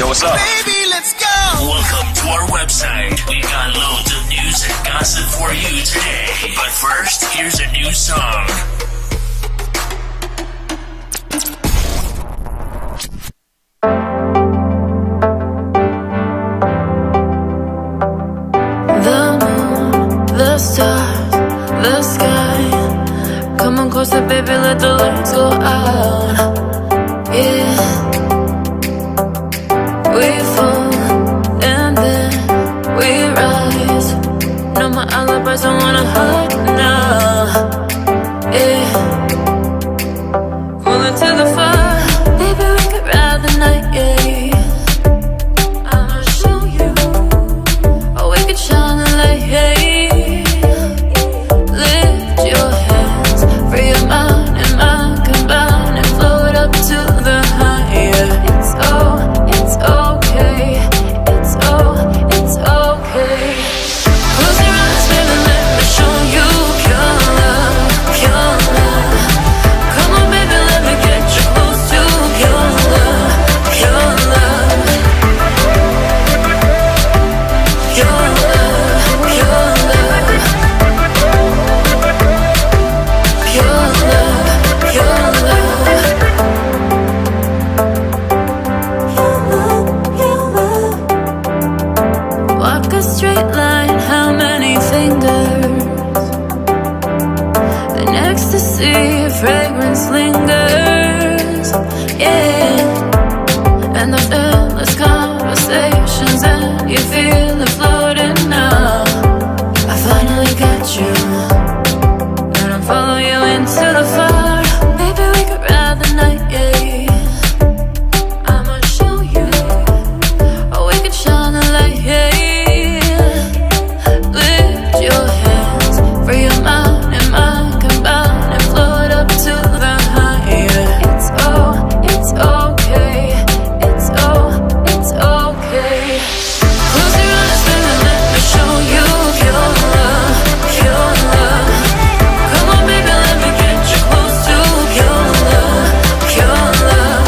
what's up? Baby, let's go! Welcome to our website. We've got loads of news and gossip for you today. But first, here's a new song. The moon, the stars, the sky. Come on closer, baby, let the lights go out. Yeah. We fall and then we rise. No more alibis, I wanna hide now. Yeah. Pulling to the fire, baby, we could ride the night, yeah. I'ma show you, or we could shine the light, yeah. Lift your hands, free your mind and mind combine and float up to the higher. It's okay, it's okay. Close your eyes, baby, let me show you your love, your love. Come on, baby, let me get you close to your love, your love. Your love, your love. Your love, your love. Walk a straight line, how many fingers? An ecstasy, fragrance lingers, yeah. And those endless conversations, and you feel it floating now. I finally got you, and I'm following you into the fire. Baby, we could ride the night, yeah. I'ma show you, or we could shine the light, yeah. Lift your hands, free your mind and mind combine and float up to the higher. It's okay, it's okay. Close your eyes, baby, let me show you your love, your love. Come on, baby, let me get you close to your love, your love.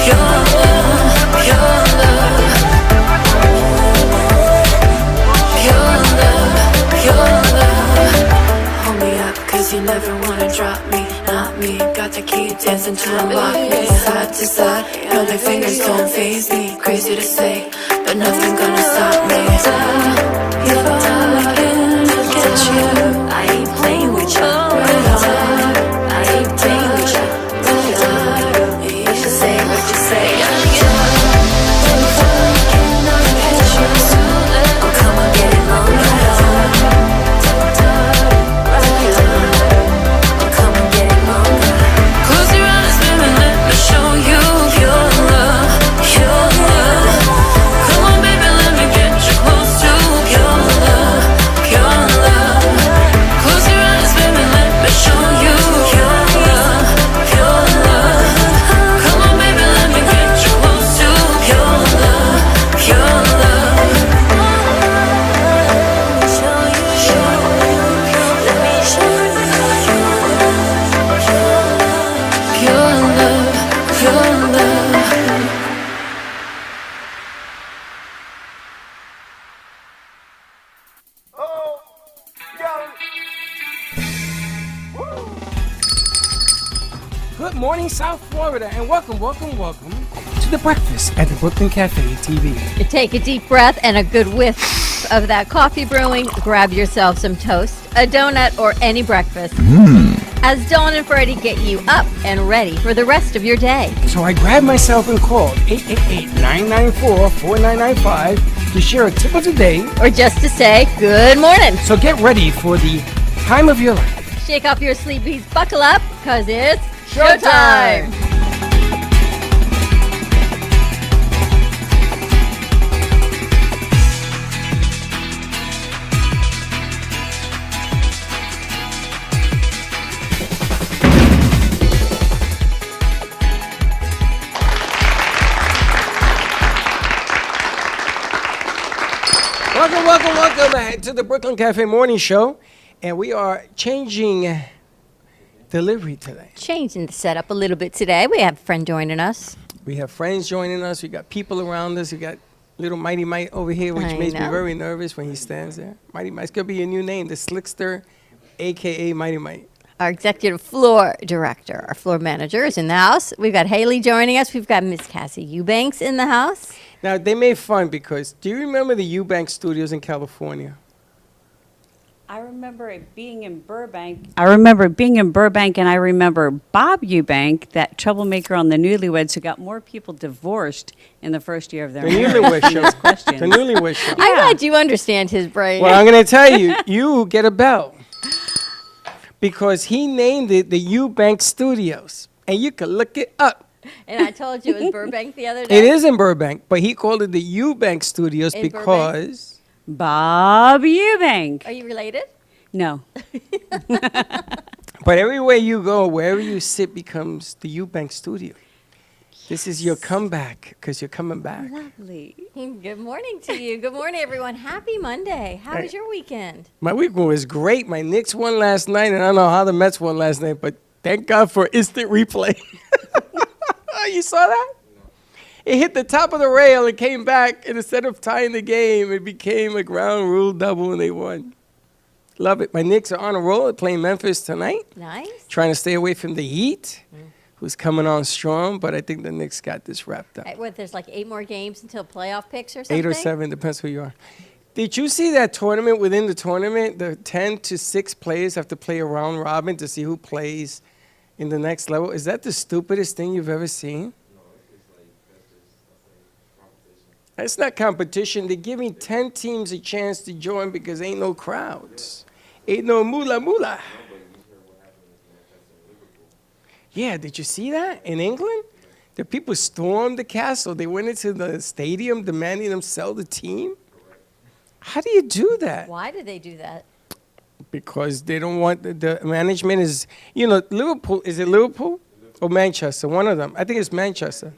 Your love, your love. Your love, your love. Hold me up, cause you never wanna drop me, not me. Got the key, dancing to unlock me. Side to side, know their fingers don't faze me. Crazy to say, but nothing gonna stop me. You're talking to get you. I ain't playing with you. I ain't playing with you. What you say, what you say? Oh, come on, get it on. Oh, come on, get it on. Close your eyes, baby, let me show you your love, your love. Come on, baby, let me get you close to your love, your love. Close your eyes, baby, let me show you your love, your love. Come on, baby, let me get you close to your love, your love. Show you, let me show you your love, your love. Good morning, South Florida, and welcome to the breakfast at the Brooklyn Cafe TV. You take a deep breath and a good whiff of that coffee brewing. Grab yourself some toast, a donut, or any breakfast. As Dawn and Freddie get you up and ready for the rest of your day. So I grabbed myself and called 888-994-4995 to share a tip of the day. Or just to say good morning. So get ready for the time of your life. Shake off your sleepies, buckle up, because it's showtime. Welcome to the Brooklyn Cafe Morning Show. And we are changing delivery today. Changing the setup a little bit today. We have a friend joining us. We have friends joining us. We got people around us. We got little Mighty Mike over here, which I makes me know. very nervous when he stands there. Mighty Mike's going to be a new name, the Slickster, a.k.a. Mighty Mike. Our executive floor director, our floor manager is in the house. We've got Haley joining us. We've got Miss Cassie Eubanks in the house. Now, they made fun because, do you remember the Eubank Studios in California? I remember it being in Burbank. I remember being in Burbank, and I remember Bob Eubank, that troublemaker on the Newlyweds, who got more people divorced in the first year of their The marriage. Newlywed Show. Questions. The Newlywed Show. I'm glad you understand his brain. Well, I'm going to tell you, you get a bell. Because he named it the Eubank Studios. And you can look it up. And I told you it was Burbank the other day. It is in Burbank, but he called it the Eubank Studios In because... Bob Eubank. Are you related? No. But everywhere you go, wherever you sit becomes the Eubank Studio. This is your comeback because you're coming back. Lovely. Good morning to you. Good morning, everyone. Happy Monday. How was your weekend? My weekend was great. My Knicks won last night, and I don't know how the Mets won last night, but thank God for instant replay. You saw that? It hit the top of the rail and came back, and instead of tying the game, it became a ground rule double, and they won. Love it. My Knicks are on a roll. They're playing Memphis tonight, Nice. trying to stay away from the Heat, who's coming on strong, but I think the Knicks got this wrapped up. What, there's like 8 more games until playoff picks or something? 8 or 7, depends who you are. Did you see that tournament within the tournament? The 10 to 6 players have to play a round robin to see who plays in the next level. Is that the stupidest thing you've ever seen? It's not competition. They're giving 10 teams a chance to join because ain't no crowds. Ain't no moolah. Yeah, did you see that in England? The people stormed the castle. They went into the stadium demanding them sell the team. How do you do that? Why did they do that? Because they don't want the management is, Liverpool, is it Liverpool or Manchester? One of them. I think it's Manchester.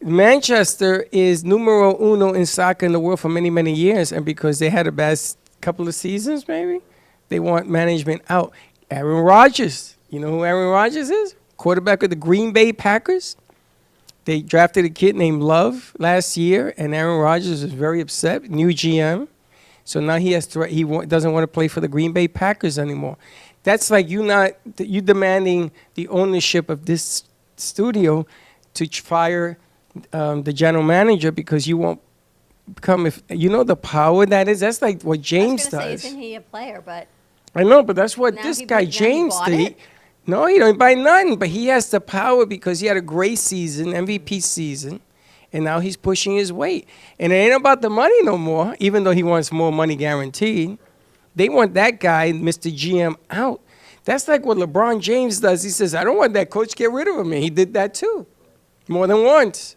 Manchester is numero uno in soccer in the world for many, many years. And because they had a bad couple of seasons, maybe, they want management out. Aaron Rodgers. You know who Aaron Rodgers is? Quarterback of the Green Bay Packers. They drafted a kid named Love last year, and Aaron Rodgers is very upset. New GM. So now he doesn't want to play for the Green Bay Packers anymore. That's like you demanding the ownership of this studio to fire the general manager because you won't become, if you know the power that is. That's like what James I was gonna does. say, isn't he a player? But I know, but that's what Now this he guy bought- now he James bought did. it? No, he don't buy nothing, but he has the power because he had a great season, MVP season, and now he's pushing his weight. And it ain't about the money no more, even though he wants more money guaranteed. They want that guy, Mr. GM, out. That's like what LeBron James does. He says, I don't want that coach, get rid of him. And he did that too, more than once.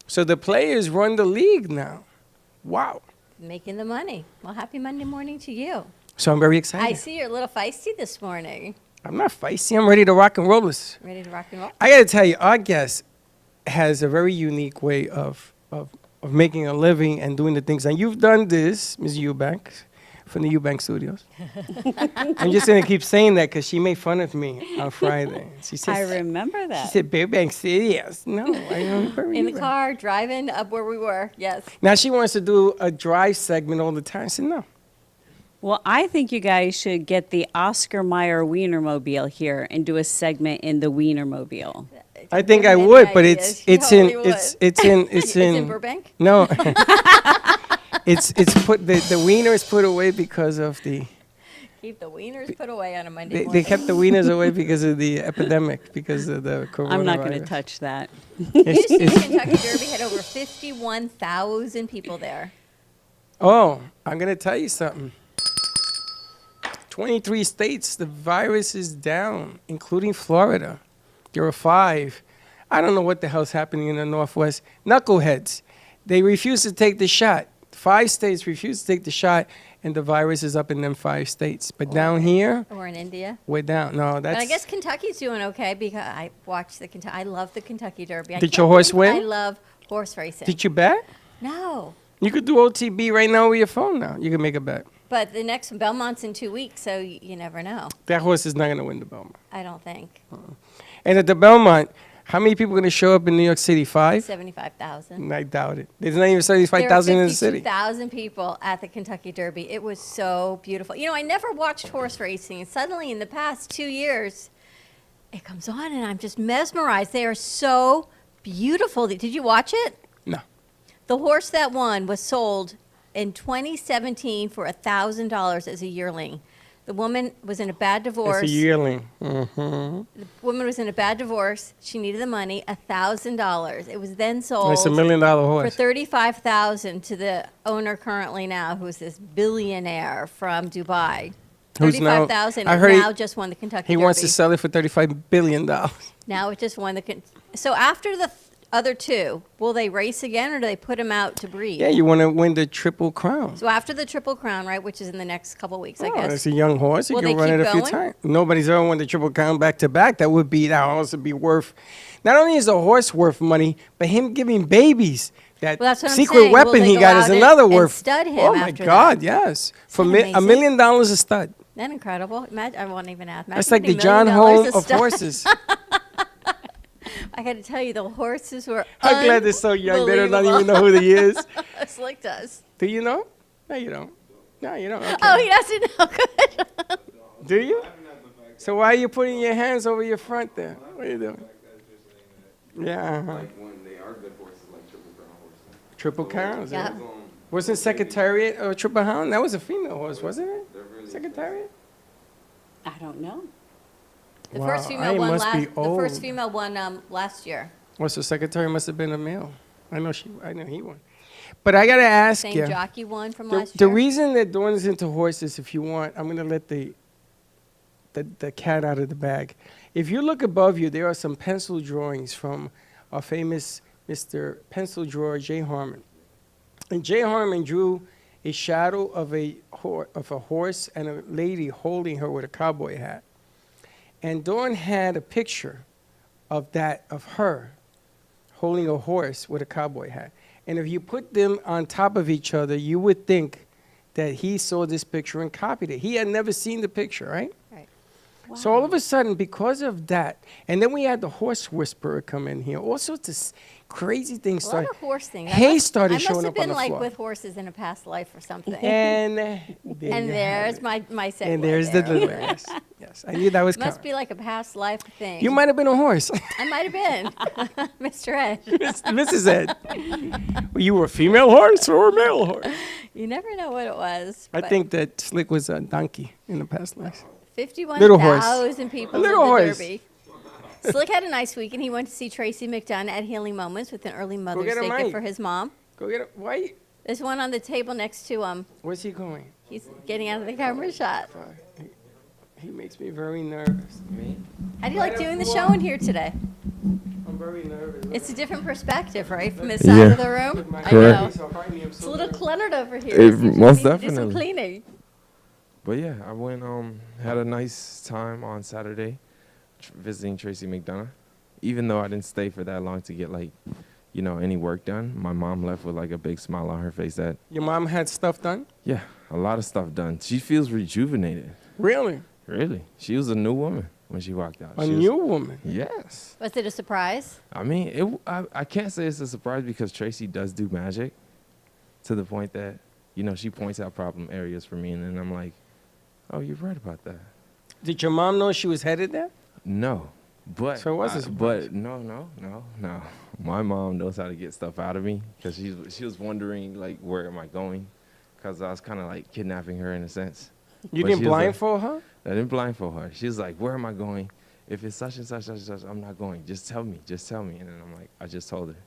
So the players run the league now. Wow. making the money. Well, happy Monday morning to you. So I'm very excited. I see you're a little feisty this morning. I'm not feisty. I'm ready to rock and roll this. Ready to rock and roll? I got to tell you, our guest has a very unique way of making a living and doing the things. And you've done this, Ms. Eubank, from the Eubank Studios. I'm just going to keep saying that because she made fun of me on Friday. She said, I remember that. She said, Eubank Studios. No, I remember In the Eubank. car, driving up where we were. Yes. Now she wants to do a drive segment all the time. I said, no. Well, I think you guys should get the Oscar Mayer Wienermobile here and do a segment in the Wienermobile. I think Give I me would, any but ideas. it's You in totally it's It's in Burbank? No. it's put the wiener is put away because of the Keep the wieners put away on a Monday they morning. kept the wieners away because of the epidemic, because of the coronavirus. I'm not going to touch that. Did you see the Kentucky Derby had over 51,000 people there? Oh, I'm going to tell you something. 23 states, the virus is down, including Florida. There are 5. I don't know what the hell's happening in the Northwest. Knuckleheads. They refuse to take the shot. 5 states refuse to take the shot, and the virus is up in them 5 states. But down here, Or in India? we're down. No, But that's... I guess Kentucky's doing okay because I watched the Kentucky. I love the Kentucky Derby. I Did can't your horse believe win? I love horse racing. Did you bet? No. You could do OTB right now with your phone now. You can make a bet. But the next Belmont's in 2 weeks, so you never know. That horse is not going to win the Belmont. I don't think. And at the Belmont, how many people are going to show up in New York City? 5? 75,000. I doubt it. There's not even 75,000 in the city. 52,000 people at the Kentucky Derby. It was so beautiful. You know, I never watched horse racing, and suddenly in the past 2 years, it comes on, and I'm just mesmerized. They are so beautiful. Did you watch it? No. The horse that won was sold in 2017 for $1,000 as a yearling. The woman was in a bad divorce. It's a yearling. The woman was in a bad divorce. She needed the money, $1,000. It was then sold It's $1 million for horse. $35,000 to the owner currently now, who's this billionaire from Dubai. Who's now- $35,000 I heard and now just won the Kentucky He Derby. wants to sell it for $35 billion. Now it just won the. So after the other two, will they race again or do they put him out to breed? Yeah, you want to win the Triple Crown. So after the Triple Crown, right, which is in the next couple weeks, I Oh, guess. it's a young horse. He Will can they run it keep a few going? times. Nobody's ever won the Triple Crown back to back. That horse would be worth. Not only is the horse worth money, but him giving babies. That Well, that's what I'm secret saying. Will weapon they he go got out is and- another and worth. stud him Oh my after God! that? Yes, for that $1 million a stud. Isn't that incredible? Imagine, I won't even ask. That's Imagine like the getting $1 John million Holmes a of stud. horses. I got to tell you, the horses were. I'm glad they're so young. They don't not even know who he is. Slick does. Do you know? No, you don't. No, you don't. Okay. Oh, he doesn't know. Good. Do you? So why are you putting your hands over your front there? What are you doing? Yeah. Uh-huh. When they are good horses, like Triple Crown horses. Triple Crown? Yeah. Wasn't Secretariat or Triple Hound? That was a female horse, wasn't it? Secretariat? I don't know. The Wow, first I female won must be last. The first old. female won last year. Well, so Secretary must have been a male. I know he won. But I gotta ask Same you. jockey won from The, last the year. reason that Dawn's into horses, if you want, I'm gonna let the cat out of the bag. If you look above you, there are some pencil drawings from our famous Mr. Pencil Drawer Jay Harmon. And Jay Harmon drew a shadow of a horse and a lady holding her with a cowboy hat. And Dawn had a picture of her holding a horse with a cowboy hat. And if you put them on top of each other, you would think that he saw this picture and copied it. He had never seen the picture, right? Right. So all of a sudden, because of that, and then we had the horse whisperer come in here, all sorts of crazy things A lot started. of horse things. Hay started I showing must up have on been the like floor. with horses in a past life or something. And And there's my segue. and there's the there. delivery. Yes, yes, I knew that was Must coming. be like a past life thing. You might have been a horse, I might have been, Mr. Ed. Mrs. Ed. Were you a female horse or a male horse? You never know what it was. I but think that Slick was a donkey in the past life. Little horse. 51,000 people A little in the horse. Derby. Slick had a nice week, and he went to see Tracy McDonough at Healing Moments with an early Mother's get a Day mic. gift for his mom. Go get it. Why? There's one on the table next to him. Where's he going? He's getting out of the camera shot. He makes me very nervous. Me? How do you like doing the show in here today? I'm very nervous. It's a different perspective, right, from this side of the room? I know. It's a little cluttered over here. It- Seems like most we need to do some definitely. cleaning. But yeah, I went, had a nice time on Saturday visiting Tracy McDonough. Even though I didn't stay for that long to get, like, you know, any work done, my mom left with, like, a big smile on her face that, Your mom had stuff done? yeah, a lot of stuff done. She feels rejuvenated. Really? Really. She was a new woman when she walked out. A She was- new woman? Yes. Was it a surprise? I mean, I can't say it's a surprise because Tracy does do magic to the point that, you know, she points out problem areas for me, and then I'm like, oh, you're right about that. Did your mom know she was headed there? No, but So it was a surprise. but no. My mom knows how to get stuff out of me because she was wondering like where am I going, because I was kind of like kidnapping her in a sense. You But didn't she was like- blindfold her? I didn't blindfold her. She was like, where am I going? If it's such and such, such and such, I'm not going. Just tell me. Just tell me. And then I'm like, I just told her.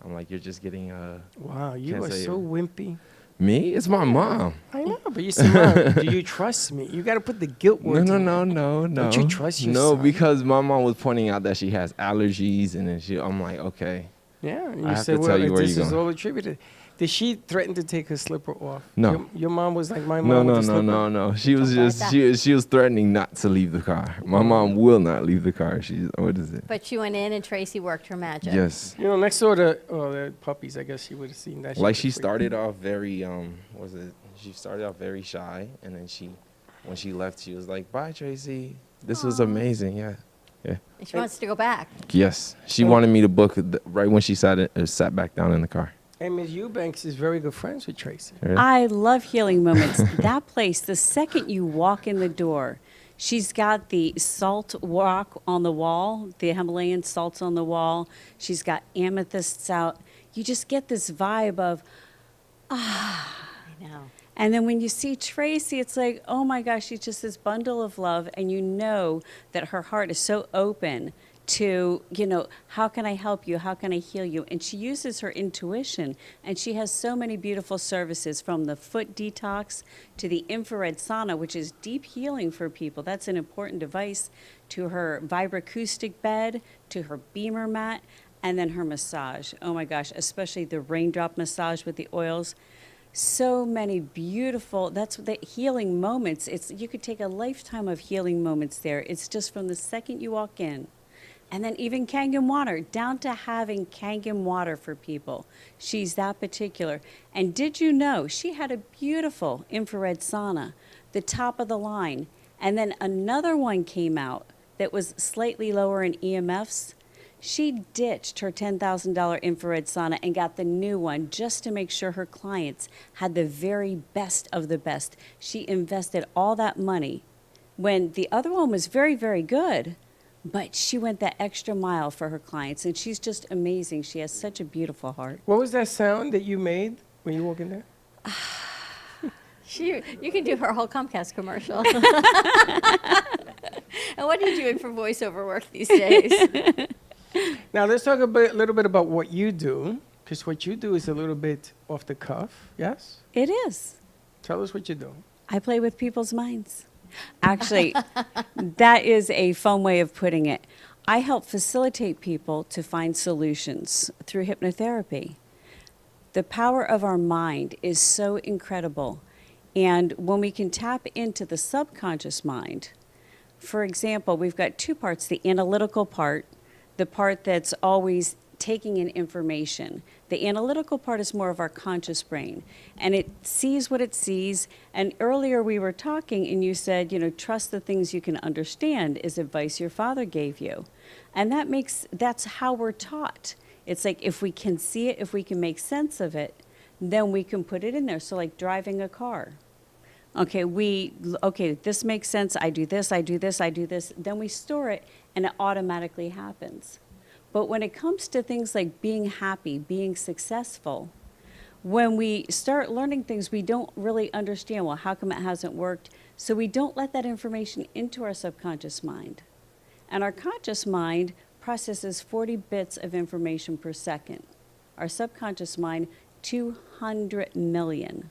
I'm like, you're just getting Wow, you Can't are say so it. wimpy. me. It's my mom. I know, but you said, Mom, do you trust me? You got to put the guilt No, words no, in no, there. no, no. Don't you trust your No, son? because my mom was pointing out that she has allergies, and then I'm like, okay. Yeah, and I you have said, to tell well, you where this you're is going. all attributed. Did she threaten to take her slipper off? No. Your mom was like my mom. No, with no, the no, slipper? no, no. She was Something like just that. she was threatening not to leave the car. My mom will not leave the car. She's what is it? But she went in and Tracy worked her magic. Yes. You know, next door to the puppies, I guess she would have seen that. Like would she have freaked started off very was it? She started off very shy, and then when she left, she was like, "Bye, Tracy. This was amazing." Yeah. And she wants to go back. Yes. She wanted me to book right when she sat back down in the car. And Ms. Eubanks is very good friends with Tracy. I love Healing Moments. That place, the second you walk in the door, she's got the salt rock on the wall, the Himalayan salts on the wall. She's got amethysts out. You just get this vibe of, I know. and then when you see Tracy, it's like, oh my gosh, she's just this bundle of love. And you know that her heart is so open to, how can I help you? How can I heal you? And she uses her intuition. And she has so many beautiful services, from the foot detox to the infrared sauna, which is deep healing for people. That's an important device, to her vibroacoustic bed, to her beamer mat, and then her massage. Oh my gosh, especially the raindrop massage with the oils. So many beautiful, that's the healing moments. You could take a lifetime of healing moments there. It's just from the second you walk in. And then even Kangen water, down to having Kangen water for people. She's that particular. And did you know she had a beautiful infrared sauna, the top of the line. And then another one came out that was slightly lower in EMFs. She ditched her $10,000 infrared sauna and got the new one just to make sure her clients had the very best of the best. She invested all that money when the other one was very, very good, but she went that extra mile for her clients, and she's just amazing. She has such a beautiful heart. What was that sound that you made when you walked in there? You can do her whole Comcast commercial. And what are you doing for voiceover work these days? Now let's talk a little bit about what you do, because what you do is a little bit off the cuff. Yes. It is. Tell us what you do. I play with people's minds. Actually, that is a fun way of putting it. I help facilitate people to find solutions through hypnotherapy. The power of our mind is so incredible. And when we can tap into the subconscious mind, for example, we've got two parts, the analytical part, the part that's always taking in information. The analytical part is more of our conscious brain, and it sees what it sees. And earlier we were talking, and you said, trust the things you can understand is advice your father gave you. And that's how we're taught. It's like, if we can see it, if we can make sense of it, then we can put it in there. So like driving a car. Okay, this makes sense. I do this, I do this, I do this. Then we store it, and it automatically happens. But when it comes to things like being happy, being successful, when we start learning things we don't really understand, well, how come it hasn't worked? So we don't let that information into our subconscious mind. And our conscious mind processes 40 bits of information per second. Our subconscious mind, 200 million.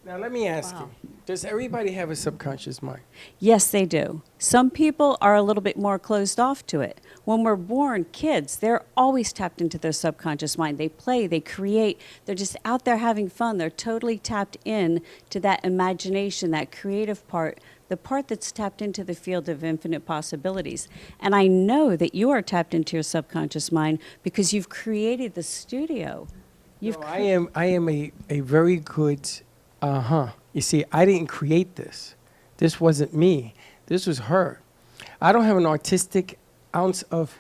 Now let me ask you, does everybody have a subconscious mind? Yes, they do. Some people are a little bit more closed off to it. When we're born, kids, they're always tapped into their subconscious mind. They play, they create, they're just out there having fun. They're totally tapped in to that imagination, that creative part, the part that's tapped into the field of infinite possibilities. And I know that you are tapped into your subconscious mind because you've created the studio. I am a very good, You see, I didn't create this. This wasn't me. This was her. I don't have an artistic ounce of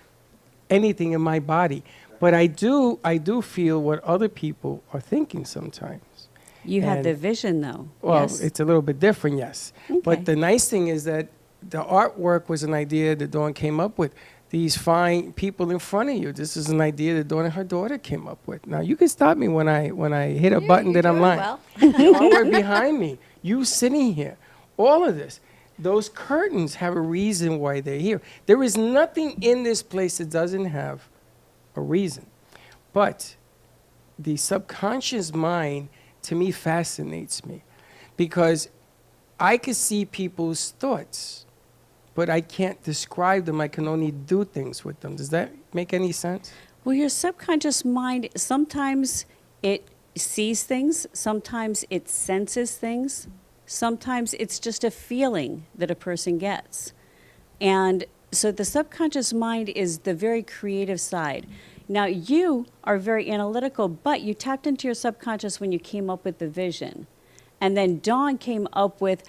anything in my body, but I do feel what other people are thinking sometimes. You had And- the vision, though. Well, yes? it's a little bit different, yes. Okay. But the nice thing is that the artwork was an idea that Dawn came up with. These fine people in front of you. This is an idea that Dawn and her daughter came up with. Now you can stop me when I hit a button that I'm doing lying. well. The artwork behind me, you sitting here, all of this. Those curtains have a reason why they're here. There is nothing in this place that doesn't have a reason. But the subconscious mind, to me, fascinates me because I can see people's thoughts, but I can't describe them. I can only do things with them. Does that make any sense? Well, your subconscious mind, sometimes it sees things, sometimes it senses things, sometimes it's just a feeling that a person gets. And so the subconscious mind is the very creative side. Now, you are very analytical, but you tapped into your subconscious when you came up with the vision. And then Dawn came up with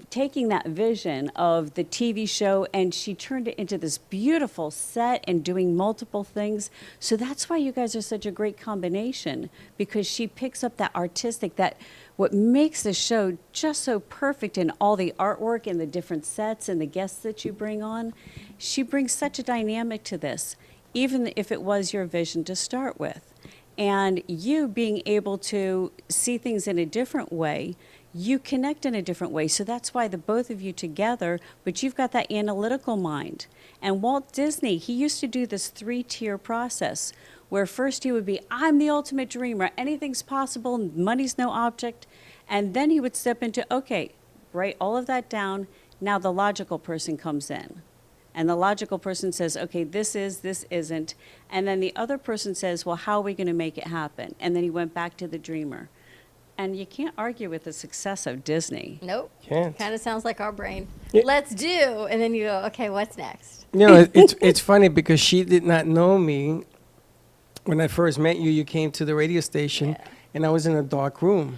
taking that vision of the TV show, and she turned it into this beautiful set and doing multiple things. So that's why you guys are such a great combination, because she picks up that artistic, that what makes the show just so perfect in all the artwork and the different sets and the guests that you bring on. She brings such a dynamic to this, even if it was your vision to start with. And you being able to see things in a different way, you connect in a different way. So that's why the both of you together, but you've got that analytical mind. And Walt Disney, he used to do this 3-tier process where first he would be, I'm the ultimate dreamer, anything's possible, money's no object. And then he would step into, okay, write all of that down. Now the logical person comes in. And the logical person says, okay, this isn't. And then the other person says, well, how are we going to make it happen? And then he went back to the dreamer. And you can't argue with the success of Disney. Nope. Can't. Kind of sounds like our brain. Yeah. Let's do. And then you go, okay, what's next? You know, it's funny because she did not know me when I first met you. You came to the radio station, and I was in a dark room.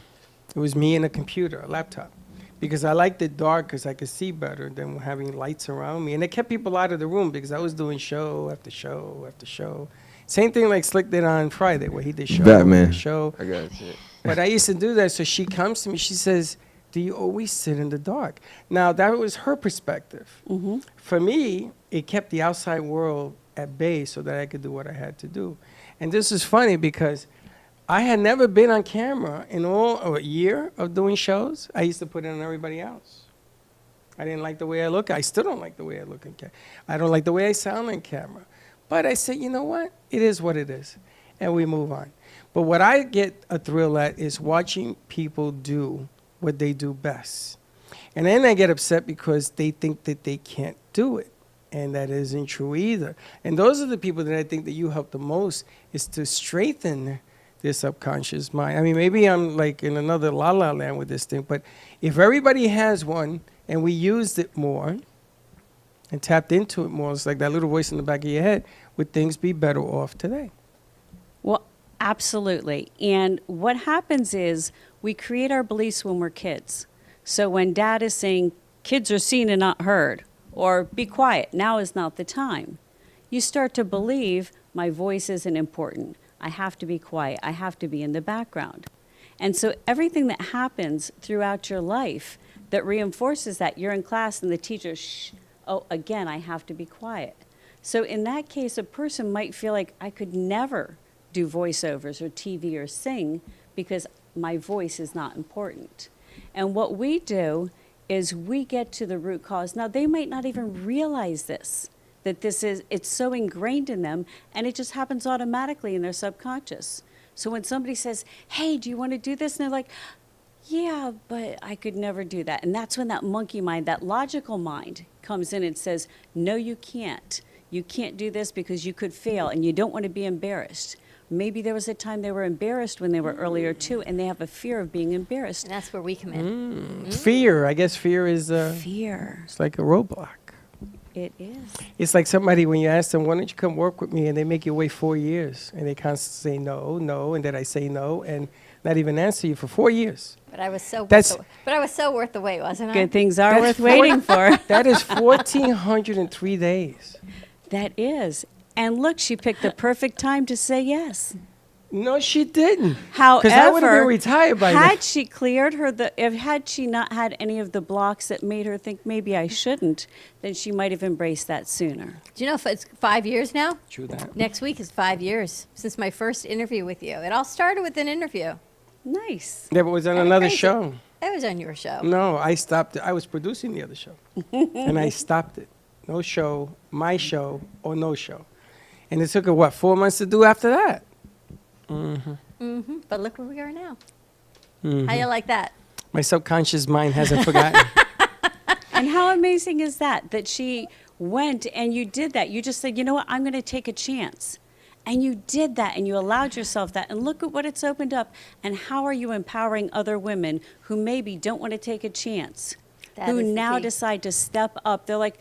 It was me and a computer, a laptop, because I liked it dark because I could see better than having lights around me. And it kept people out of the room because I was doing show after show after show. Same thing like Slick did on Friday, where he did show Batman. after show. I got you. But I used to do that. So she comes to me. She says, do you always sit in the dark? Now, that was her perspective. Mm-hmm. For me, it kept the outside world at bay so that I could do what I had to do. And this is funny because I had never been on camera in a year of doing shows. I used to put it on everybody else. I didn't like the way I look. I still don't like the way I look in camera. I don't like the way I sound on camera. But I said, you know what? It is what it is. And we move on. But what I get a thrill at is watching people do what they do best. And then I get upset because they think that they can't do it. And that isn't true either. And those are the people that I think that you help the most, is to strengthen their subconscious mind. I mean, maybe I'm like in another la-la land with this thing, but if everybody has one and we used it more and tapped into it more, it's like that little voice in the back of your head, would things be better off today? Well, absolutely. And what happens is we create our beliefs when we're kids. So when dad is saying, kids are seen and not heard, or be quiet, now is not the time, you start to believe my voice isn't important. I have to be quiet. I have to be in the background. And so everything that happens throughout your life that reinforces that, you're in class and the teacher, shh, oh, again, I have to be quiet. So in that case, a person might feel like I could never do voiceovers or TV or sing because my voice is not important. And what we do is we get to the root cause. Now, they might not even realize this, that it's so ingrained in them, and it just happens automatically in their subconscious. So when somebody says, hey, do you want to do this? And they're like, yeah, but I could never do that. And that's when that monkey mind, that logical mind, comes in and says, no, you can't. You can't do this because you could fail, and you don't want to be embarrassed. Maybe there was a time they were embarrassed when they were earlier too, and they have a fear of being embarrassed. And that's where we come in. Fear. I guess fear is Fear. it's like a roadblock. It is. It's like somebody when you ask them, why don't you come work with me, and they make you wait 4 years, and they constantly say no, no, and then I say no, and not even answer you for 4 years. But I was so That's- worth the wait, wasn't I? Good things are That's worth waiting for. That is 1,403 days. That is. And look, she picked the perfect time to say yes. No, she didn't. However, I would have been retired by now. had she cleared had she not had any of the blocks that made her think maybe I shouldn't, then she might have embraced that sooner. Do you know if it's 5 years now? True that. Next week is 5 years since my first interview with you. It all started with an interview. Nice. Yeah, but it was on Kinda another crazy. show. It was on your show. No, I stopped it. I was producing the other show, and I stopped it. No show, my show, or no show. And it took her, 4 months to do after that? But look where we are now. Mm-hmm. How you like that? My subconscious mind hasn't forgotten. And how amazing is that she went and you did that. You just said, you know what, I'm going to take a chance. And you did that and you allowed yourself that. And look at what it's opened up. And how are you empowering other women who maybe don't want to take a chance, That who is the now key. decide to step up? They're like,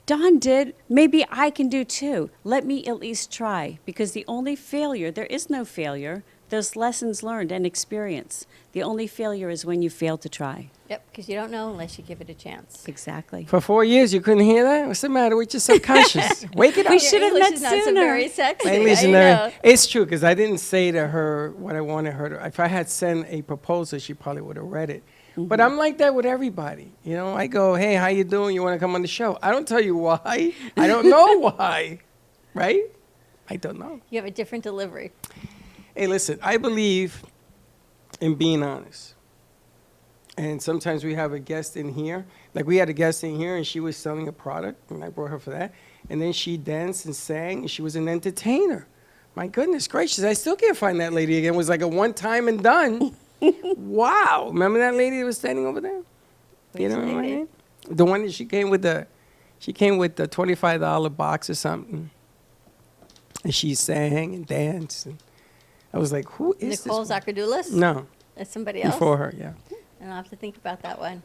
Dawn did, maybe I can do too. Let me at least try. Because the only failure, there is no failure. There's lessons learned and experience. The only failure is when you fail to try. Yep, because you don't know unless you give it a chance. Exactly. For 4 years, you couldn't hear that? What's the matter with your subconscious? Wake it up. We should have English met is not so sooner. very sexy. English I and know. everything. It's true, because I didn't say to her what I wanted her to. If I had sent a proposal, she probably would have read it. But I'm like that with everybody. You know, I go, hey, how you doing? You want to come on the show? I don't tell you why. I don't know why. Right? I don't know. You have a different delivery. Hey, listen, I believe in being honest. And sometimes we have a guest in here. Like we had a guest in here and she was selling a product and I brought her for that. And then she danced and sang and she was an entertainer. My goodness gracious, I still can't find that lady again. It was like a one time and done. Wow. Remember that lady that was standing over there? You know what I mean? The one that she came with the $25 box or something. And she sang and danced. And I was like, who is Nicole this? Zacardoulis? No, That's somebody else? before her, yeah. And I'll have to think about that one.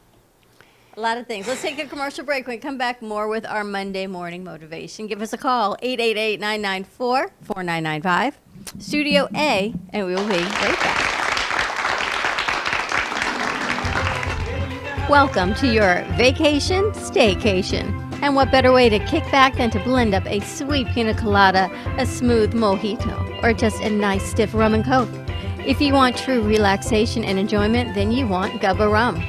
A lot of things. Let's take a commercial break. When we come back, more with our Monday morning motivation. Give us a call, 888-994-4995, Studio A, and we will be right back. Welcome to your vacation staycation. And what better way to kick back than to blend up a sweet pina colada, a smooth mojito, or just a nice stiff rum and coke? If you want true relaxation and enjoyment, then you want Gubba Rum.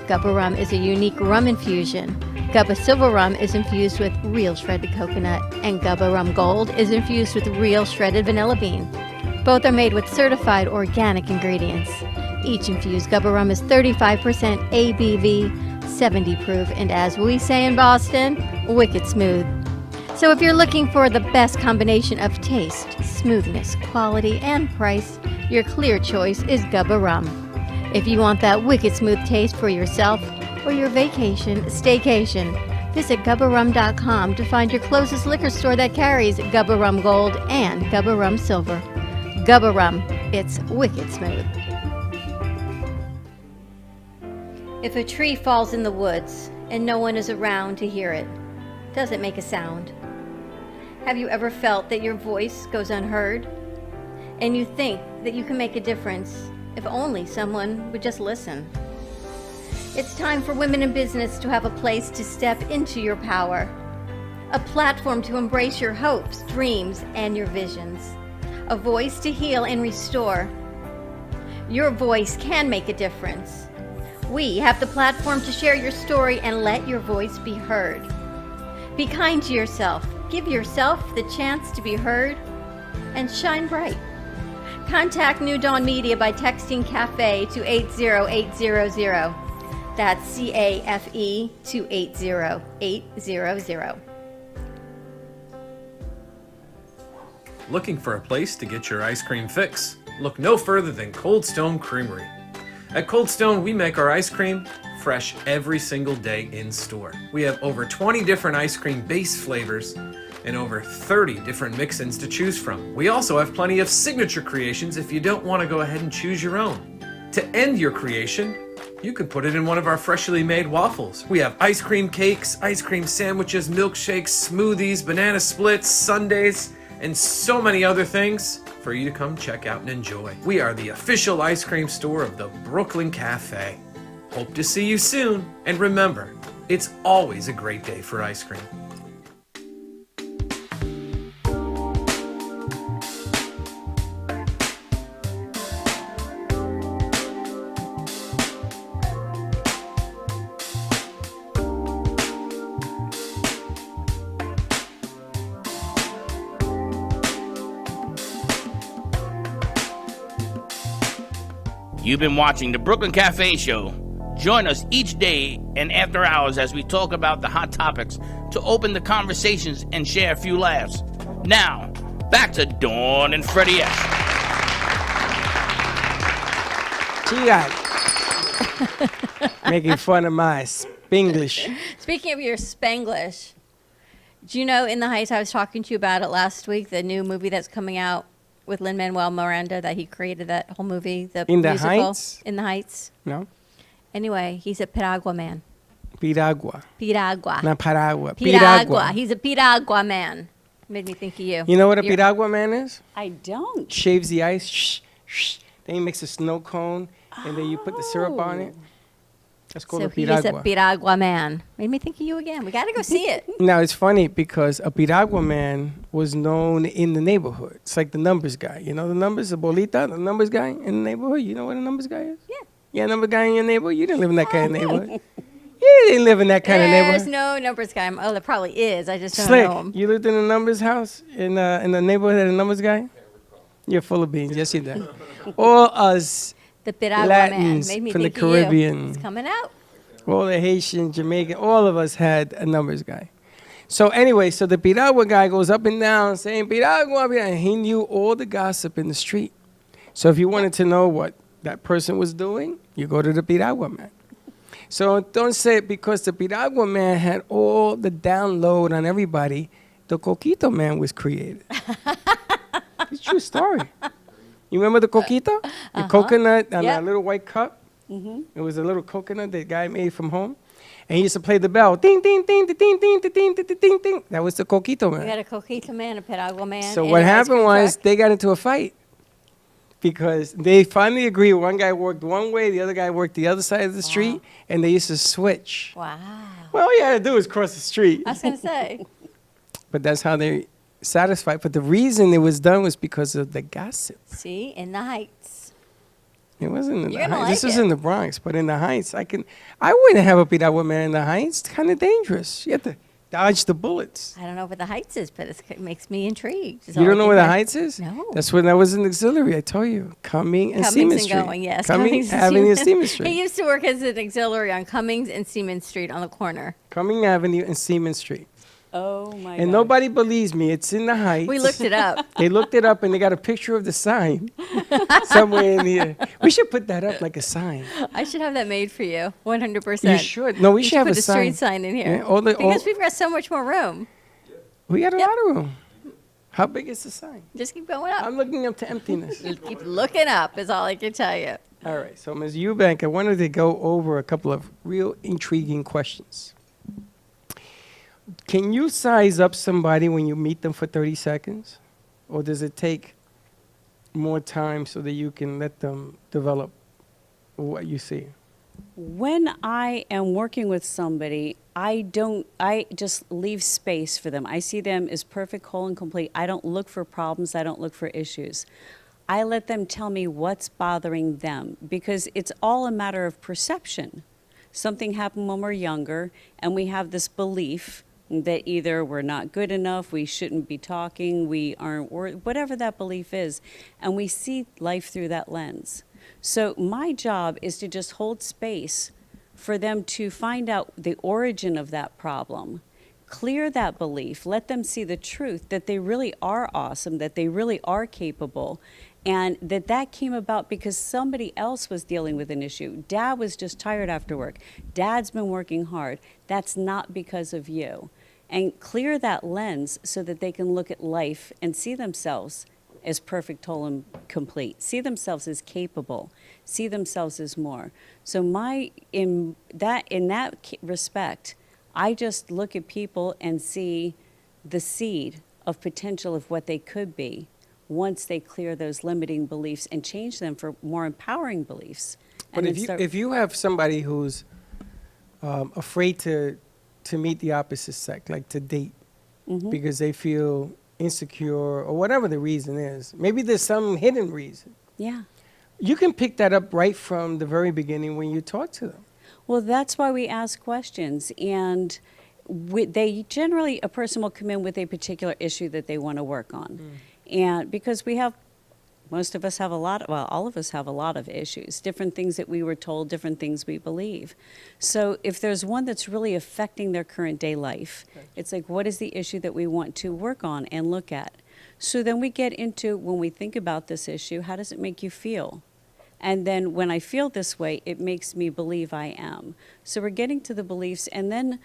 Gubba Rum is a unique rum infusion. Gubba Silver Rum is infused with real shredded coconut, and Gubba Rum Gold is infused with real shredded vanilla bean. Both are made with certified organic ingredients. Each infused Gubba Rum is 35% ABV, 70 proof, and as we say in Boston, wicked smooth. So if you're looking for the best combination of taste, smoothness, quality, and price, your clear choice is Gubba Rum. If you want that wicked smooth taste for yourself or your vacation staycation, visit GubbaRum.com to find your closest liquor store that carries Gubba Rum Gold and Gubba Rum Silver. Gubba Rum, it's wicked smooth. If a tree falls in the woods and no one is around to hear it, does it make a sound? Have you ever felt that your voice goes unheard? And you think that you can make a difference if only someone would just listen? It's time for women in business to have a place to step into your power, a platform to embrace your hopes, dreams, and your visions, a voice to heal and restore. Your voice can make a difference. We have the platform to share your story and let your voice be heard. Be kind to yourself. Give yourself the chance to be heard and shine bright. Contact New Dawn Media by texting CAFE to 80800. That's CAFE to 80800. Looking for a place to get your ice cream fix? Look no further than Cold Stone Creamery. At Cold Stone, we make our ice cream fresh every single day in store. We have over 20 different ice cream base flavors and over 30 different mix-ins to choose from. We also have plenty of signature creations if you don't want to go ahead and choose your own. To end your creation, you can put it in one of our freshly made waffles. We have ice cream cakes, ice cream sandwiches, milkshakes, smoothies, banana splits, sundaes, and so many other things for you to come check out and enjoy. We are the official ice cream store of the Brooklyn Cafe. Hope to see you soon, and remember, it's always a great day for ice cream. You've been watching the Brooklyn Cafe Show. Join us each day and after hours as we talk about the hot topics to open the conversations and share a few laughs. Now, back to Dawn and Freddie S. She got making fun of my Spanglish. Speaking of your Spanglish, Do you know In the Heights? I was talking to you about it last week. The new movie that's coming out with Lin-Manuel Miranda that he created that whole movie. The In the musical, Heights? In the Heights. No? Anyway, he's a Piragua man. Piragua. Piragua. Not Paragua. Piragua. He's a Piragua man. Made me think of you. You know what a You're- Piragua man is? I don't. Shaves the ice. Then you mix a snow cone, and then you put the syrup on it. That's called So a he is a Piragua. Piragua man. Made me think of you again. We got to go see it. Now, it's funny because a Piragua man was known in the neighborhood. It's like the numbers guy. You know the numbers, the bolita, the numbers guy in the neighborhood? You know what a numbers guy is? Yeah. Yeah, number guy in your neighborhood? You didn't live in that kind of neighborhood. You didn't live in that kind of There's neighborhood. no numbers guy. Oh, there probably is. I just don't Slick, know him. you lived in a numbers house in the neighborhood of a numbers guy? You're full of beans. Yes, you did. All us, The Piragua Latins man. Made me from the think of you. Caribbean. It's coming out. all the Haitian, Jamaican, all of us had a numbers guy. So anyway, so the Piragua guy goes up and down saying, Piragua, Piragua, and he knew all the gossip in the street. So if you wanted to know what that person was doing, you go to the Piragua man. So don't say it because the Piragua man had all the download on everybody. The Coquito man was created. It's a true story. You remember the Coquito? The coconut on Yep. that little white cup? It was a little coconut that guy made from home. And he used to play the bell. Ding, ding, ding, ding, ding, ding, ding, ding, ding, ding. That was the Coquito We man. had a Coquito man, a Piragua man. So and what an ice happened cream was truck. they got into a fight because they finally agreed. One guy worked one way, the other guy worked the other side of the street, and they used to switch. Wow. Well, all you had to do was cross the street. I was going to say. But that's how they satisfied. But the reason it was done was because of the gossip. See, in the Heights. It wasn't in the You're gonna Heights. like This was it. in the Bronx, but in the Heights, I wouldn't have a Piragua man in the Heights. It's kind of dangerous. You have to dodge the bullets. I don't know what the Heights is, but it makes me intrigued. is You all I don't know can where the say. Heights is? No. That's when I was in auxiliary. I told you, Cumming and Seaman Cummings Street. and going, yes. Cumming Cummings and Avenue and Seaman. Seaman Street. He used to work as an auxiliary on Cummings and Seaman Street on the corner. Cumming Avenue and Seaman Street. Oh my god. And nobody believes me. It's in the Heights. We looked it up. They looked it up and they got a picture of the sign somewhere in here. We should put that up like a sign. I should have that made for you, 100%. You should. No, we should have put a a sign. street sign in here. Yeah, all the- because all- we've got so much more room. We got a Yep. lot of room. How big is the sign? Just keep going up. I'm looking up to emptiness. Keep looking up is all I can tell you. All right, so Ms. Eubank, I wanted to go over a couple of real intriguing questions. Can you size up somebody when you meet them for 30 seconds? Or does it take more time so that you can let them develop what you see? When I am working with somebody, I just leave space for them. I see them as perfect, whole, and complete. I don't look for problems. I don't look for issues. I let them tell me what's bothering them because it's all a matter of perception. Something happened when we're younger, and we have this belief that either we're not good enough, we shouldn't be talking, we aren't whatever that belief is, and we see life through that lens. So my job is to just hold space for them to find out the origin of that problem, clear that belief, let them see the truth that they really are awesome, that they really are capable, and that came about because somebody else was dealing with an issue. Dad was just tired after work. Dad's been working hard. That's not because of you. And clear that lens so that they can look at life and see themselves as perfect, whole, and complete. See themselves as capable. See themselves as more. So in that respect, I just look at people and see the seed of potential of what they could be once they clear those limiting beliefs and change them for more empowering beliefs. But And then if you have somebody who's afraid to meet the opposite sex, like to date, because they feel insecure or whatever the reason is, maybe there's some hidden reason. Yeah. You can pick that up right from the very beginning when you talk to them. Well, that's why we ask questions, and they generally, a person will come in with a particular issue that they want to work on, and because most of us have all of us have a lot of issues, different things that we were told, different things we believe. So if there's one that's really affecting their current day life, it's like, what is the issue that we want to work on and look at? So then we get into, when we think about this issue, how does it make you feel? And then when I feel this way, it makes me believe I am. So we're getting to the beliefs, and then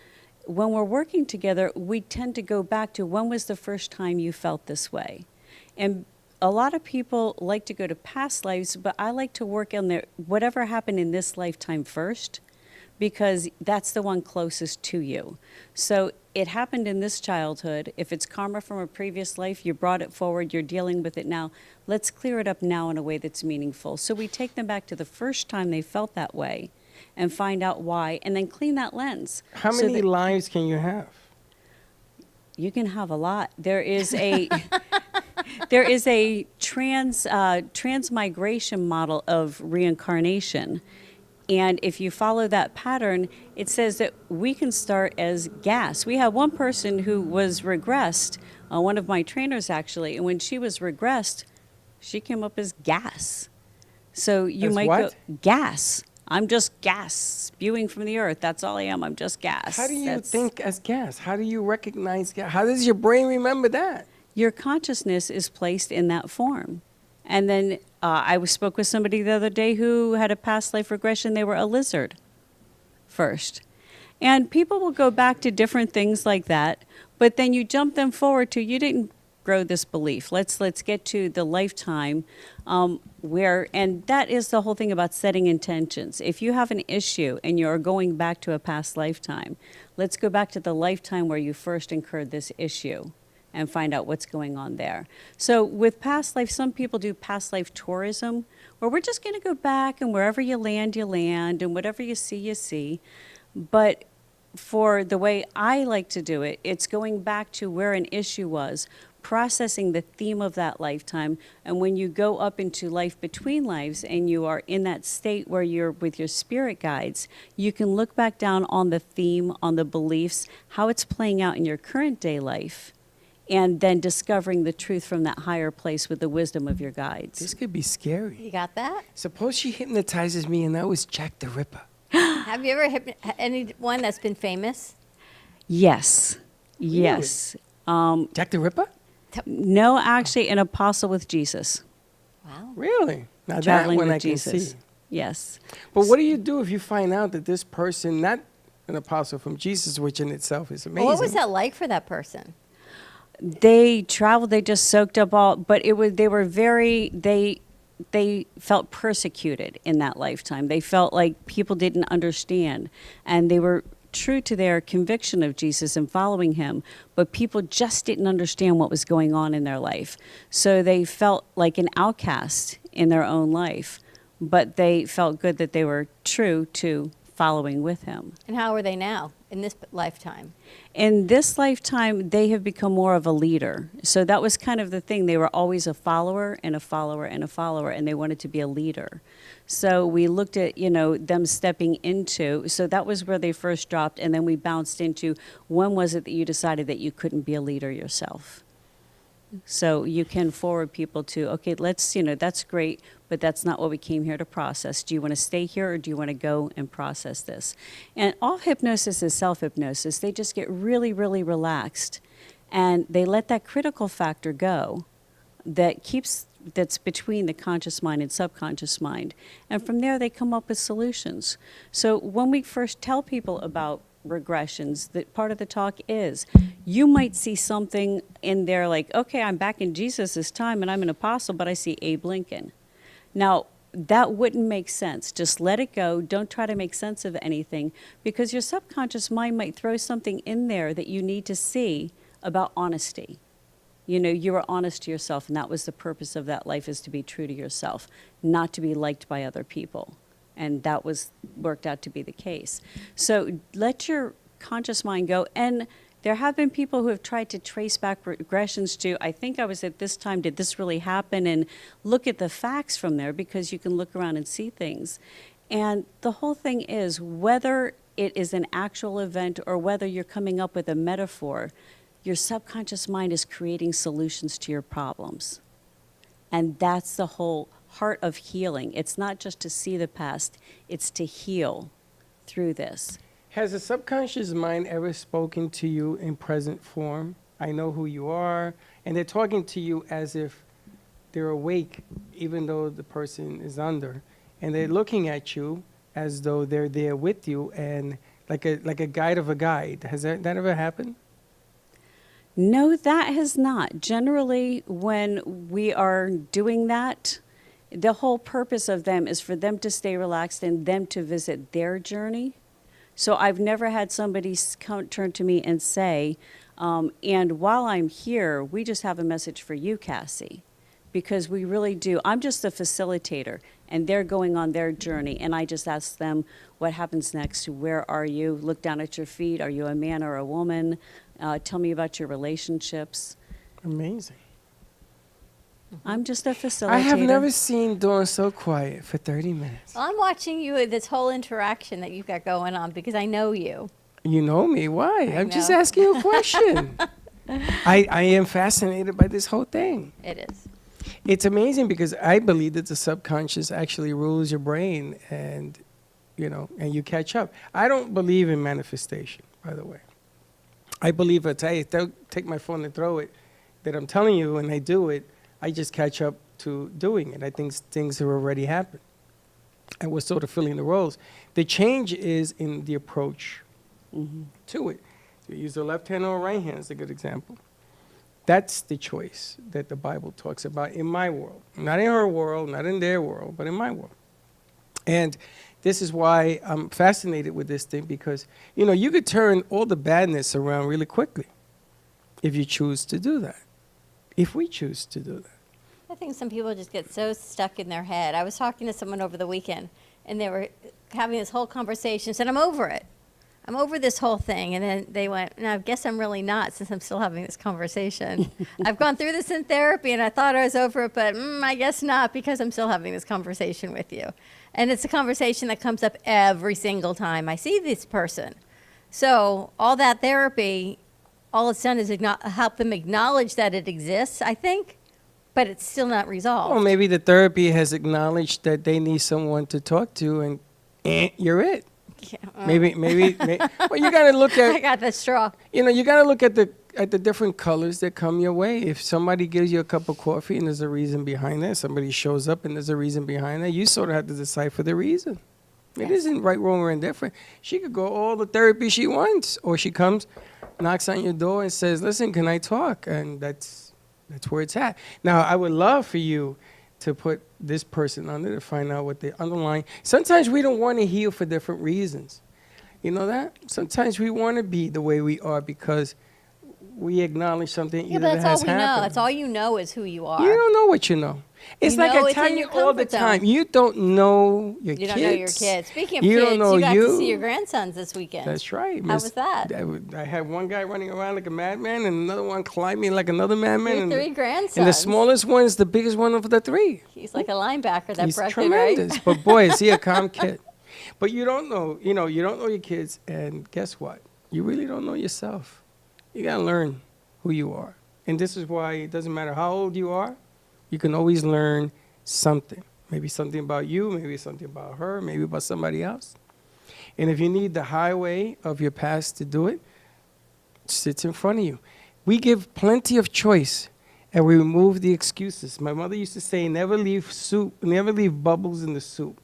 when we're working together, we tend to go back to when was the first time you felt this way? And a lot of people like to go to past lives, but I like to work on their whatever happened in this lifetime first, because that's the one closest to you. So it happened in this childhood. If it's karma from a previous life, you brought it forward, you're dealing with it now. Let's clear it up now in a way that's meaningful. So we take them back to the first time they felt that way and find out why, and then clean that lens. How so many that lives can you have? you can have a lot. There is a there is a transmigration model of reincarnation. And if you follow that pattern, it says that we can start as gas. We had one person who was regressed, one of my trainers actually, and when she was regressed, she came up as gas. So you As might what? go gas. I'm just gas spewing from the earth. That's all I am. I'm just gas. How do you That's- think as gas? How do you recognize gas? How does your brain remember that? Your consciousness is placed in that form. And then spoke with somebody the other day who had a past life regression. They were a lizard first. And people will go back to different things like that, but then you jump them forward to, you didn't grow this belief. Let's get to the lifetime and that is the whole thing about setting intentions. If you have an issue and you're going back to a past lifetime, let's go back to the lifetime where you first incurred this issue and find out what's going on there. So with past life, some people do past life tourism, where we're just going to go back and wherever you land, and whatever you see. But for the way I like to do it, it's going back to where an issue was, processing the theme of that lifetime. And when you go up into life between lives and you are in that state where you're with your spirit guides, you can look back down on the theme, on the beliefs, how it's playing out in your current day life, and then discovering the truth from that higher place with the wisdom of your guides. This could be scary. You got that? Suppose she hypnotizes me and that was Jack the Ripper. Have you ever anyone that's been famous? Yes. Yes. Jack the Ripper? No, actually, an apostle with Jesus. Wow. Really? Now that Traveling one with I can Jesus. see. Yes. But what do you do if you find out that this person, not an apostle from Jesus, which in itself is amazing. Well, what was that like for that person? They traveled, they just soaked up all, but they felt persecuted in that lifetime. They felt like people didn't understand, and they were true to their conviction of Jesus and following him, but people just didn't understand what was going on in their life. So they felt like an outcast in their own life, but they felt good that they were true to following with him. And how are they now in this lifetime? In this lifetime, they have become more of a leader. So that was kind of the thing. They were always a follower and a follower and a follower, and they wanted to be a leader. So we looked at, them stepping into, so that was where they first dropped, and then we bounced into, when was it that you decided that you couldn't be a leader yourself? So you can forward people to, okay, that's great, but that's not what we came here to process. Do you want to stay here or do you want to go and process this? And all hypnosis is self-hypnosis. They just get really, really relaxed and they let that critical factor go that's between the conscious mind and subconscious mind. And from there, they come up with solutions. So when we first tell people about regressions, that part of the talk is you might see something in there like, okay, I'm back in Jesus' time and I'm an apostle, but I see Abe Lincoln. Now, that wouldn't make sense. Just let it go. Don't try to make sense of anything, because your subconscious mind might throw something in there that you need to see about honesty. You were honest to yourself, and that was the purpose of that life, is to be true to yourself, not to be liked by other people. And that worked out to be the case. So let your conscious mind go. And there have been people who have tried to trace back regressions to, I think I was at this time, did this really happen? And look at the facts from there, because you can look around and see things. And the whole thing is, whether it is an actual event or whether you're coming up with a metaphor, your subconscious mind is creating solutions to your problems. And that's the whole heart of healing. It's not just to see the past, it's to heal through this. Has the subconscious mind ever spoken to you in present form? I know who you are, and they're talking to you as if they're awake, even though the person is under, and they're looking at you as though they're there with you, and like a guide of a guide. Has that ever happened? No, that has not. Generally, when we are doing that, the whole purpose of them is for them to stay relaxed and them to visit their journey. So I've never had somebody turn to me and say, and while I'm here, we just have a message for you, Cassie, because we really do. I'm just a facilitator, and they're going on their journey, and I just ask them, what happens next? Where are you? Look down at your feet. Are you a man or a woman? Tell me about your relationships. Amazing. I'm just a facilitator. I have never seen Dawn so quiet for 30 minutes. Well, I'm watching you, this whole interaction that you've got going on, because I know you. You know me. Why? I'm just know. asking you a question. I am fascinated by this whole thing. It is. It's amazing because I believe that the subconscious actually rules your brain and, and you catch up. I don't believe in manifestation, by the way. I believe if I take my phone and throw it, that I'm telling you and I do it, I just catch up to doing it. I think things have already happened. And we're sort of filling the roles. The change is in the approach to it. You use the left hand or right hand is a good example. That's the choice that the Bible talks about in my world. Not in her world, not in their world, but in my world. And this is why I'm fascinated with this thing because, you could turn all the badness around really quickly if you choose to do that. If we choose to do that. I think some people just get so stuck in their head. I was talking to someone over the weekend, and they were having this whole conversation, said, I'm over it. I'm over this whole thing. And then they went, no, I guess I'm really not since I'm still having this conversation. I've gone through this in therapy, and I thought I was over it, but I guess not because I'm still having this conversation with you. And it's a conversation that comes up every single time I see this person. So all that therapy, all it's done is help them acknowledge that it exists, I think, but it's still not resolved. Well, maybe the therapy has acknowledged that they need someone to talk to, and you're it. Yeah, Maybe. Well, you got to look I at. got the straw. You got to look at the different colors that come your way. If somebody gives you a cup of coffee and there's a reason behind that, somebody shows up and there's a reason behind that, you sort of have to decipher the reason. It isn't right, wrong, or indifferent. She could go all the therapy she wants, or she comes, knocks on your door and says, listen, can I talk? And that's where it's at. Now, I would love for you to put this person under to find out what the underlying. Sometimes we don't want to heal for different reasons. You know that? Sometimes we want to be the way we are because we acknowledge something Yeah, either but that that's all has we know. happened. That's all you know is who you are. You don't know what you know. It's You like know I it's tell in you your all the comfort zone. time. You don't know your You kids. don't know your kids. Speaking of You kids, don't know you got to you. see your grandsons this weekend. That's right. How was that? I had one guy running around like a madman and another one climbing like another madman. Your and three grandsons. And the smallest one is the biggest one of the three. He's like a linebacker, that He's Brecken, tremendous. right? But boy, is he a calm kid. But you don't know, you don't know your kids. And guess what? You really don't know yourself. You got to learn who you are. And this is why it doesn't matter how old you are. You can always learn something. Maybe something about you, maybe something about her, maybe about somebody else. And if you need the highway of your past to do it, it sits in front of you. We give plenty of choice and we remove the excuses. My mother used to say, never leave bubbles in the soup.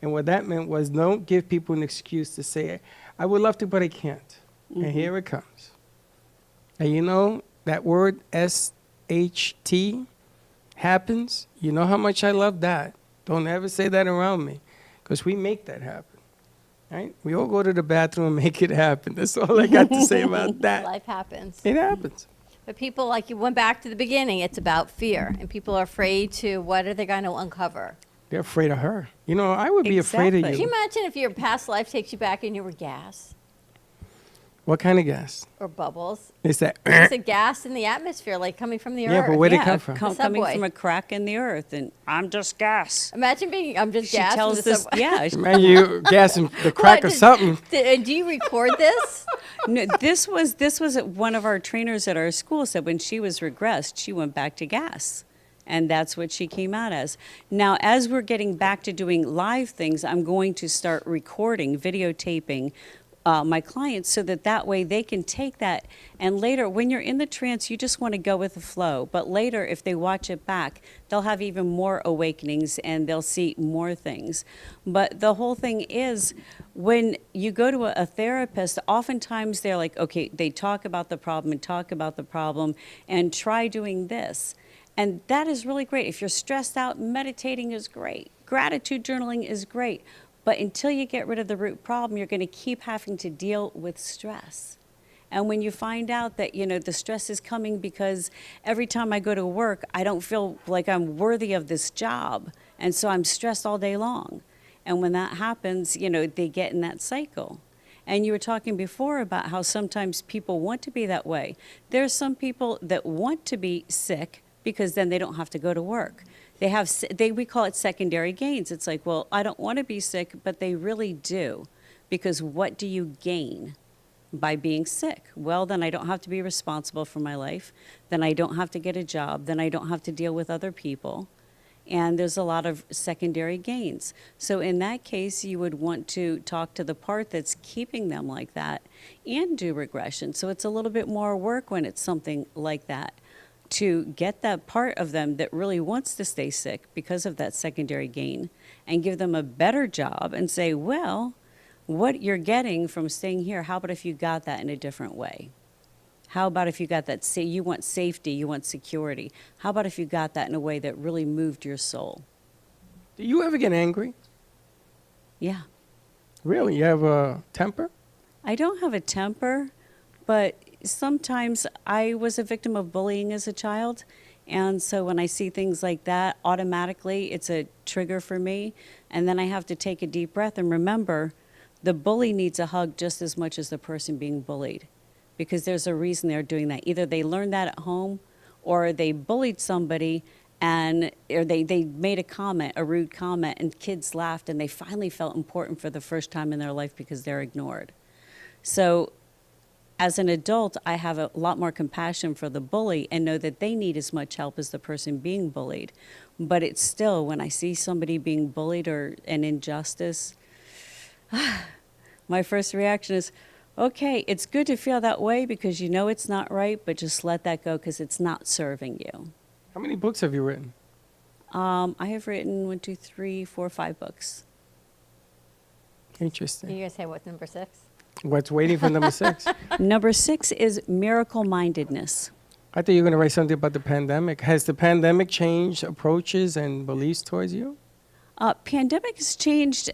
And what that meant was don't give people an excuse to say, I would love to, but I can't. And here it comes. And that word SHT happens. You know how much I love that. Don't ever say that around me because we make that happen. Right? We all go to the bathroom and make it happen. That's all I got to say about that. Life happens. It happens. But people, like you went back to the beginning, it's about fear. And people are afraid to, what are they going to uncover? They're afraid of her. I would be afraid of Exactly. Can you. you imagine if your past life takes you back and you were gas What kind of gas? or bubbles? Is that? It's a gas in the atmosphere, like coming from the Yeah, earth. but where'd it come from? The Coming subway. from a crack in the earth, and I'm just gas. Imagine I'm just She gas. from tells the this, subway. yeah. Man, you gassing the crack or something. And do you record this? No, this was one of our trainers at our school said when she was regressed, she went back to gas. And that's what she came out as. Now, as we're getting back to doing live things, I'm going to start recording, videotaping my clients, so that way they can take that. And later, when you're in the trance, you just want to go with the flow. But later, if they watch it back, they'll have even more awakenings and they'll see more things. But the whole thing is, when you go to a therapist, oftentimes they're like, okay, they talk about the problem and try doing this. And that is really great. If you're stressed out, meditating is great. Gratitude journaling is great. But until you get rid of the root problem, you're going to keep having to deal with stress. And when you find out that, the stress is coming because every time I go to work, I don't feel like I'm worthy of this job. And so I'm stressed all day long. And when that happens, they get in that cycle. And you were talking before about how sometimes people want to be that way. There are some people that want to be sick because then they don't have to go to work. We call it secondary gains. It's like, well, I don't want to be sick, but they really do. Because what do you gain by being sick? Well, then I don't have to be responsible for my life. Then I don't have to get a job. Then I don't have to deal with other people. And there's a lot of secondary gains. So in that case, you would want to talk to the part that's keeping them like that and do regression. So it's a little bit more work when it's something like that, to get that part of them that really wants to stay sick because of that secondary gain and give them a better job and say, well, what you're getting from staying here, how about if you got that in a different way? How about if you got that, say you want safety, you want security. How about if you got that in a way that really moved your soul? Do you ever get angry? Yeah. Really? You have a temper? I don't have a temper, but sometimes I was a victim of bullying as a child. And so when I see things like that, automatically it's a trigger for me. And then I have to take a deep breath and remember the bully needs a hug just as much as the person being bullied, because there's a reason they're doing that. Either they learned that at home or they bullied somebody or they made a rude comment, and kids laughed and they finally felt important for the first time in their life because they're ignored. So as an adult, I have a lot more compassion for the bully and know that they need as much help as the person being bullied. But it's still, when I see somebody being bullied or an injustice, my first reaction is, okay, it's good to feel that way because you know it's not right, but just let that go because it's not serving you. How many books have you written? I have written 1, 2, 3, 4, 5 books. Interesting. You gonna say what's number 6? What's waiting for number 6? Number 6 is miracle-mindedness. I thought you were going to write something about the pandemic. Has the pandemic changed approaches and beliefs towards you? Pandemic has changed,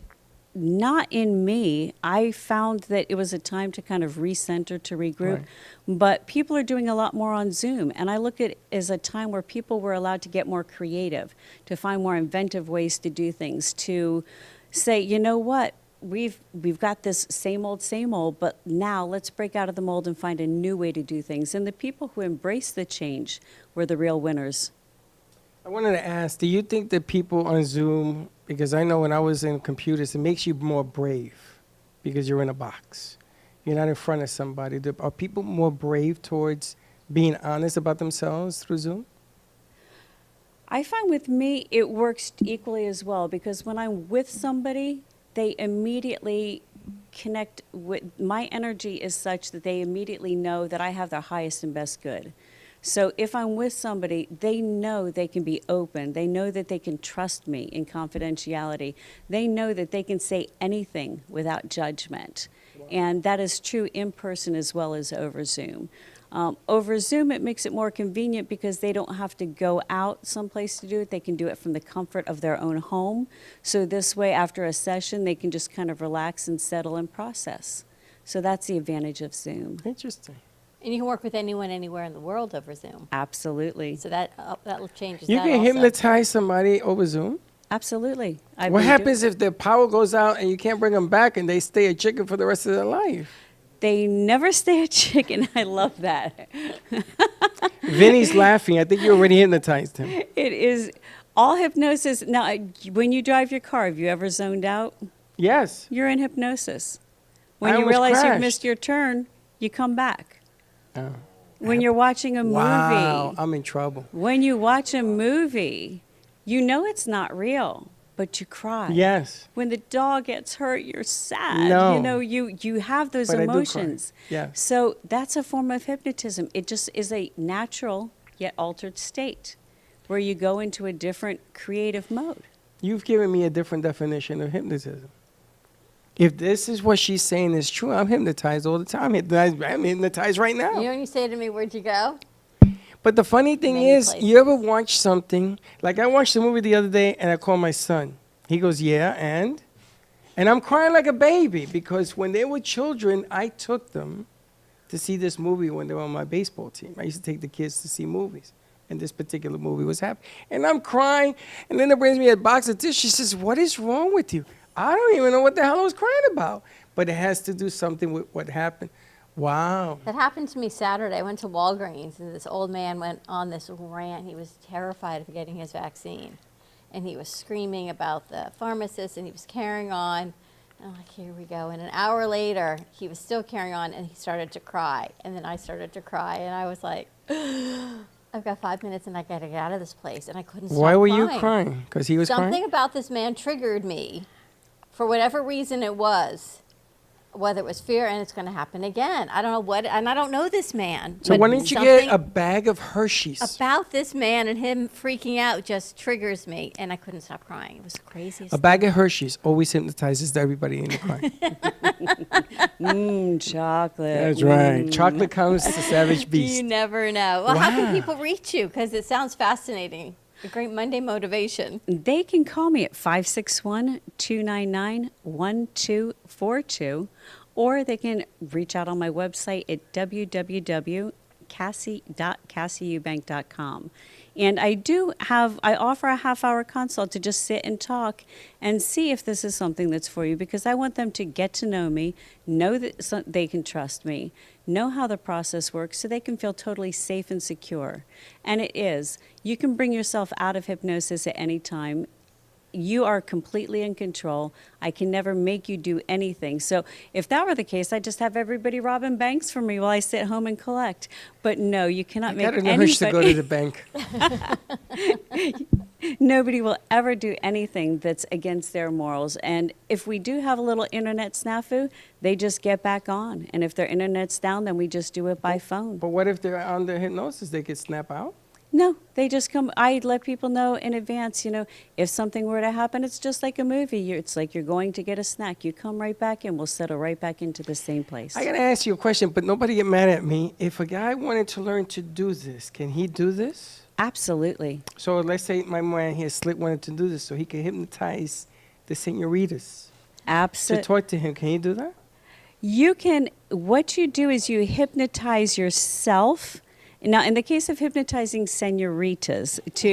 not in me. I found that it was a time to kind of recenter, to regroup. Right. But people are doing a lot more on Zoom. And I look at it as a time where people were allowed to get more creative, to find more inventive ways to do things, to say, you know what? We've got this same old, but now let's break out of the mold and find a new way to do things. And the people who embraced the change were the real winners. I wanted to ask, do you think that people on Zoom, because I know when I was in computers, it makes you more brave because you're in a box. You're not in front of somebody. Are people more brave towards being honest about themselves through Zoom? I find with me, it works equally as well, because when I'm with somebody, they immediately connect with, my energy is such that they immediately know that I have their highest and best good. So if I'm with somebody, they know they can be open. They know that they can trust me in confidentiality. They know that they can say anything without judgment. And that is true in person as well as over Zoom. Over Zoom, it makes it more convenient because they don't have to go out someplace to do it. They can do it from the comfort of their own home. So this way, after a session, they can just kind of relax and settle and process. So that's the advantage of Zoom. Interesting. And you can work with anyone, anywhere in the world over Zoom. Absolutely. So that changes You that can also. hypnotize somebody over Zoom? Absolutely. What happens if their power goes out and you can't bring them back and they stay a chicken for the rest of their life? They never stay a chicken. I love that. Vinny's laughing. I think you already hypnotized him. It is all hypnosis. Now, when you drive your car, have you ever zoned out? Yes. You're in hypnosis. I When you almost realize crashed. you've missed your turn, you come back. Oh. When you're watching a Wow, movie, I'm in trouble. when you watch a movie, you know it's not real. but you cry. Yes. When the dog gets hurt, you're sad. No. You know, you have those But I do cry. emotions. Yeah. So that's a form of hypnotism. It just is a natural yet altered state where you go into a different creative mode. You've given me a different definition of hypnotism. If this is what she's saying is true, I'm hypnotized all the time. I'm hypnotized right now. You know when you say to me, "Where'd you go?" But the funny thing Many is, places. you ever watch something, like I watched a movie the other day and I called my son. He goes, yeah, and I'm crying like a baby because when they were children, I took them to see this movie when they were on my baseball team. I used to take the kids to see movies. And this particular movie was happening. And I'm crying, and then it brings me a box of tissues. She says, what is wrong with you? I don't even know what the hell I was crying about. But it has to do something with what happened. Wow. That happened to me Saturday. I went to Walgreens, and this old man went on this rant. He was terrified of getting his vaccine. And he was screaming about the pharmacist, and he was carrying on. And I'm like, here we go. And an hour later, he was still carrying on, and he started to cry. And then I started to cry, and I was like, I've got 5 minutes, and I got to get out of this place. And I couldn't stop Why were crying. you crying? Because he was Something crying? about this man triggered me, for whatever reason it was, whether it was fear and it's going to happen again. I don't know what, and I don't know this man. So but why didn't you get something a bag of Hershey's? about this man and him freaking out just triggers me, and I couldn't stop crying. It was the craziest. A bag of Hershey's always hypnotizes everybody into crying. Chocolate. That's right. Chocolate comes to Savage Beast. You never know. Well, how can Wow. people reach you? Because it sounds fascinating. A great Monday motivation. They can call me at 561-299-1242, or they can reach out on my website at www.cassieubank.com. And I offer a half-hour consult to just sit and talk and see if this is something that's for you, because I want them to get to know me, know that they can trust me, know how the process works so they can feel totally safe and secure. And it is. You can bring yourself out of hypnosis at any time. You are completely in control. I can never make you do anything. So if that were the case, I'd just have everybody robbing banks for me while I sit home and collect. But no, you cannot I make got an urge to go to anybody. the bank. Nobody will ever do anything that's against their morals. And if we do have a little internet snafu, they just get back on. And if their internet's down, then we just do it by phone. But what if they're under hypnosis? They could snap out? No, they just come. I let people know in advance, if something were to happen, it's just like a movie. It's like you're going to get a snack. You come right back in, we'll settle right back into the same place. I got to ask you a question, but nobody get mad at me. If a guy wanted to learn to do this, can he do this? Absolutely. So let's say my man here, Slick, wanted to do this so he could hypnotize the senoritas. To Absolutely. talk to him, can he do that? You can, what you do is you hypnotize yourself. Now, in the case of hypnotizing senoritas, it's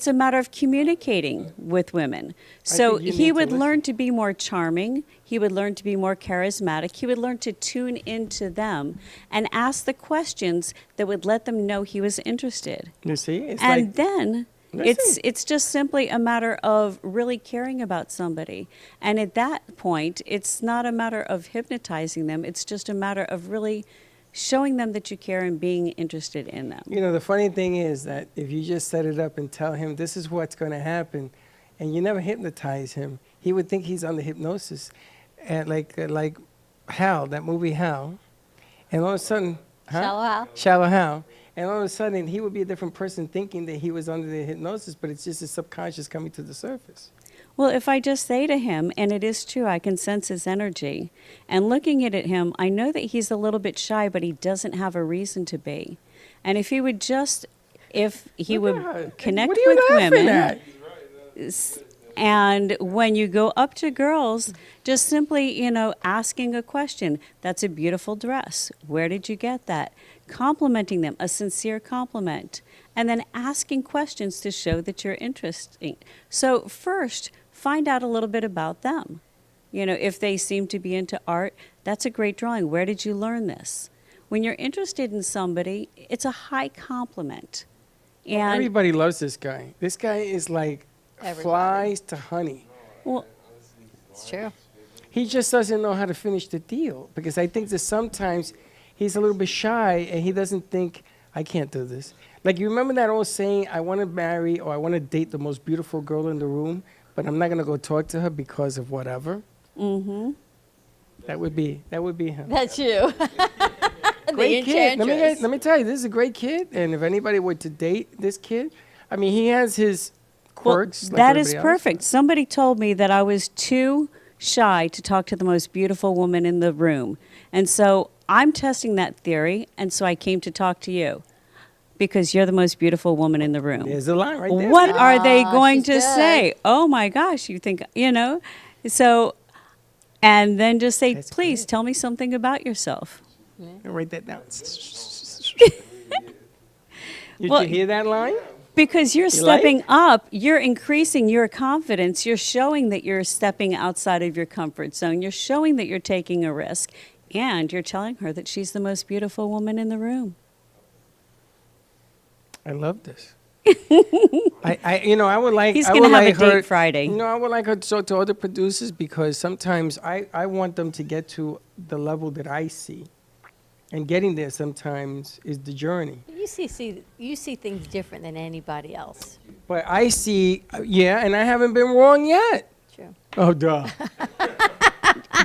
a matter of communicating with women. So think you he need to would listen. learn to be more charming. He would learn to be more charismatic. He would learn to tune into them and ask the questions that would let them know he was interested. You see? It's And like, then Listen. it's just simply a matter of really caring about somebody. And at that point, it's not a matter of hypnotizing them. It's just a matter of really showing them that you care and being interested in them. the funny thing is that if you just set it up and tell him this is what's going to happen, and you never hypnotize him, he would think he's under hypnosis. And like Hal, that movie Hal, and all of a sudden, Shallow Hal? Shallow Hal, and all of a sudden he would be a different person thinking that he was under the hypnosis, but it's just his subconscious coming to the surface. Well, if I just say to him, and it is true, I can sense his energy, and looking at him, I know that he's a little bit shy, but he doesn't have a reason to be. And if he would connect What are you with laughing women, at? and when you go up to girls, just simply, asking a question, that's a beautiful dress. Where did you get that? Complimenting them, a sincere compliment, and then asking questions to show that you're interested. So first, find out a little bit about them. If they seem to be into art, that's a great drawing. Where did you learn this? When you're interested in somebody, it's a high compliment. And Everybody loves this guy. This guy is like Everybody. flies to honey. well, It's true. He just doesn't know how to finish the deal, because I think that sometimes he's a little bit shy and he doesn't think, I can't do this. Like, you remember that old saying, I want to marry or I want to date the most beautiful girl in the room, but I'm not going to go talk to her because of whatever? Mm-hmm. That would be him. That's you. The Great kid. enchantress. Let me tell you, this is a great kid. And if anybody were to date this kid, I mean, he has his quirks. Well, like that is everybody else. perfect. Somebody told me that I was too shy to talk to the most beautiful woman in the room. And so I'm testing that theory, and so I came to talk to you because you're the most beautiful woman in the room. There's a line right there. What are they Ah, going she's to good. say? Oh my gosh, you think, So, and then just say, That's please great. tell me something about yourself. Write that down. Did Well, you hear that line? Because you're like? stepping up, you're increasing your confidence, you're showing that you're stepping outside of your comfort zone, you're showing that you're taking a risk, and you're telling her that she's the most beautiful woman in the room. I love this. I would like. He's I gonna would have a like her- date Friday. I would like her to talk to other producers because sometimes I want them to get to the level that I see, and getting there sometimes is the journey. You see things different than anybody else. But I see, and I haven't been wrong yet. True. Oh, duh.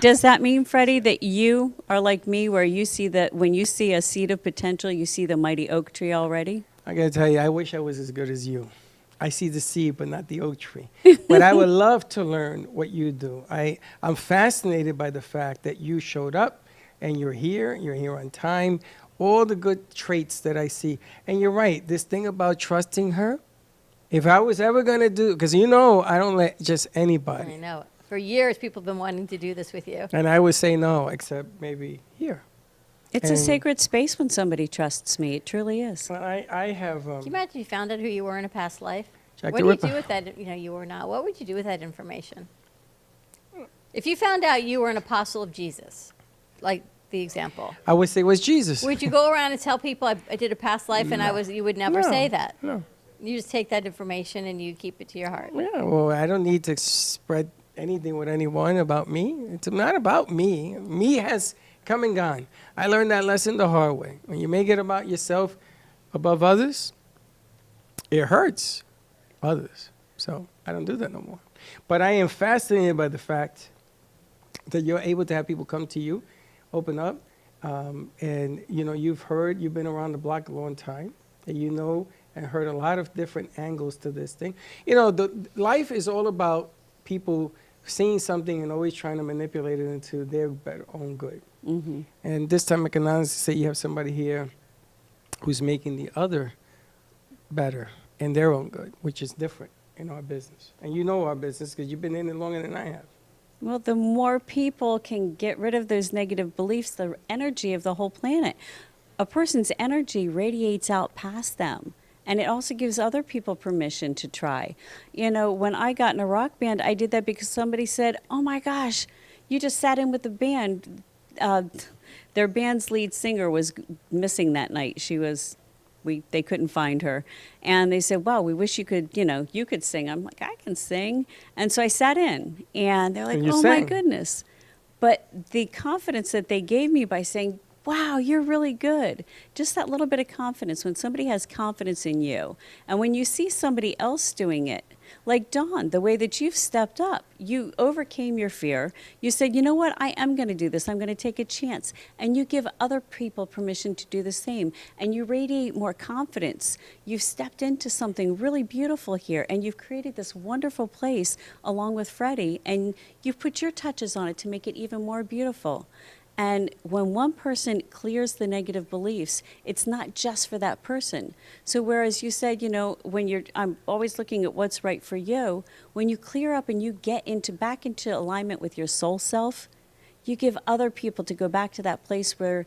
Does that mean, Freddie, that you are like me, where you see that when you see a seed of potential, you see the mighty oak tree already? I gotta tell you, I wish I was as good as you. I see the seed, but not the oak tree. But I would love to learn what you do. I'm fascinated by the fact that you showed up and you're here on time, all the good traits that I see. And you're right, this thing about trusting her, if I was ever gonna do, because I don't let just I anybody. know. For years, people have been wanting to do this with you. And I would say no, except maybe here. It's a And- sacred space when somebody trusts me. It truly is. But I have, Can you imagine you found out who you were in a past life? Jack What the do you Ripper. do with that? You were not. What would you do with that information? If you found out you were an apostle of Jesus, like the example, I would say was Jesus. would you go around and tell people I did a past life and I was? You would never No, say that. no. You just take that information and you keep it to your heart. Yeah, well, I don't need to spread anything with anyone about me. It's not about me. Me has come and gone. I learned that lesson the hard way. When you make it about yourself above others, it hurts others. So I don't do that no more. But I am fascinated by the fact that you're able to have people come to you, open up, and you've been around the block a long time, and and heard a lot of different angles to this thing. Life is all about people seeing something and always trying to manipulate it into their own good. Mm-hmm. And this time I can honestly say you have somebody here who's making the other better in their own good, which is different in our business. And you know our business because you've been in it longer than I have. Well, the more people can get rid of those negative beliefs, the energy of the whole planet. A person's energy radiates out past them. And it also gives other people permission to try. When I got in a rock band, I did that because somebody said, oh my gosh, you just sat in with the band. Their band's lead singer was missing that night. They couldn't find her. And they said, wow, we wish you could sing. I'm like, I can sing. And so I sat in. And they're like, And you oh my sang. goodness. But the confidence that they gave me by saying, wow, you're really good. Just that little bit of confidence. When somebody has confidence in you, and when you see somebody else doing it, like Dawn, the way that you've stepped up, you overcame your fear. You said, you know what, I am going to do this. I'm going to take a chance. And you give other people permission to do the same. And you radiate more confidence. You've stepped into something really beautiful here, and you've created this wonderful place along with Freddie, and you've put your touches on it to make it even more beautiful. And when one person clears the negative beliefs, it's not just for that person. So whereas you said, I'm always looking at what's right for you, when you clear up and you get back into alignment with your soul self, you give other people to go back to that place where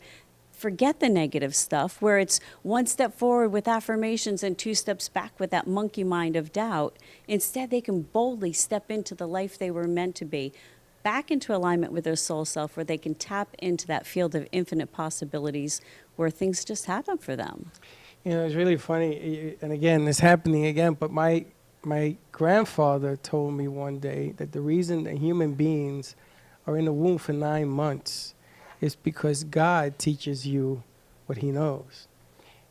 forget the negative stuff, where it's one step forward with affirmations and 2 steps back with that monkey mind of doubt. Instead, they can boldly step into the life they were meant to be, back into alignment with their soul self, where they can tap into that field of infinite possibilities where things just happen for them. It's really funny, and again, it's happening again, but my grandfather told me one day that the reason that human beings are in the womb for 9 months is because God teaches you what he knows.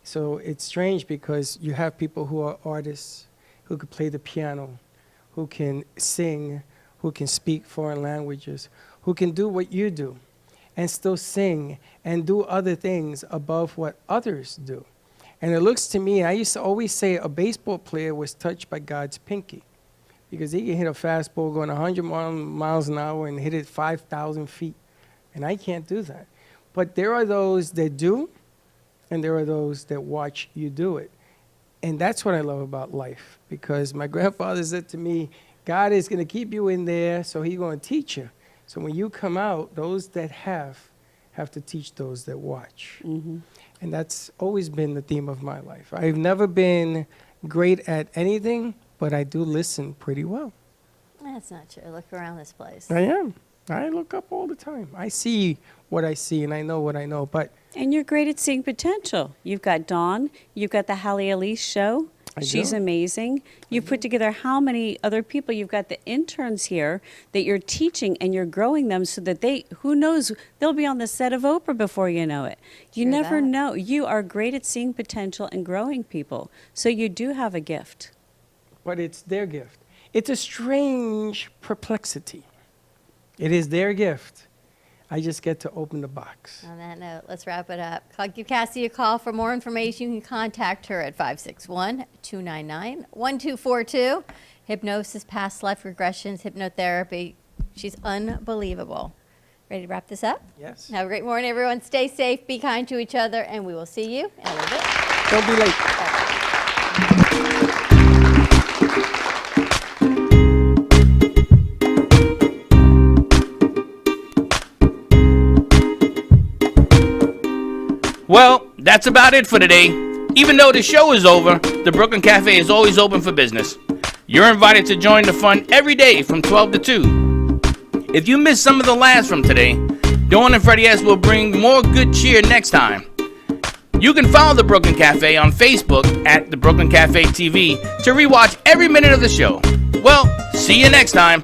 So it's strange because you have people who are artists, who could play the piano, who can sing, who can speak foreign languages, who can do what you do and still sing and do other things above what others do. And it looks to me, I used to always say a baseball player was touched by God's pinky, because he can hit a fastball going 100 miles an hour and hit it 5,000 feet. And I can't do that. But there are those that do, and there are those that watch you do it. And that's what I love about life, because my grandfather said to me, God is going to keep you in there, so he's going to teach you. So when you come out, those that have to teach those that watch. Mm-hmm. And that's always been the theme of my life. I've never been great at anything, but I do listen pretty well. That's not true. Look around this place. I am. I look up all the time. I see what I see, and I know what I know. But And you're great at seeing potential. You've got Dawn. You've got the Hallie Elise show. She's do. amazing. You put together how many other people? You've got the interns here that you're teaching, and you're growing them so that they, who knows, they'll be on the set of Oprah before you know it. You True never that. know. You are great at seeing potential and growing people. So you do have a gift. but it's their gift. It's a strange perplexity. It is their gift. I just get to open the box. On that note, let's wrap it up. Give Cassie a call for more information. You can contact her at 561-299-1242. Hypnosis, past life regressions, hypnotherapy. She's unbelievable. Ready to wrap this up? Yes. Have a great morning, everyone. Stay safe, be kind to each other, and we will see you in a little bit. Don't be late. Well, that's about it for today. Even though the show is over, the Brooklyn Cafe is always open for business. You're invited to join the fun every day from 12 to 2. If you missed some of the laughs from today, Dawn and Freddie S. will bring more good cheer next time. You can follow the Brooklyn Cafe on Facebook at the Brooklyn Cafe TV to rewatch every minute of the show. Well, see you next time.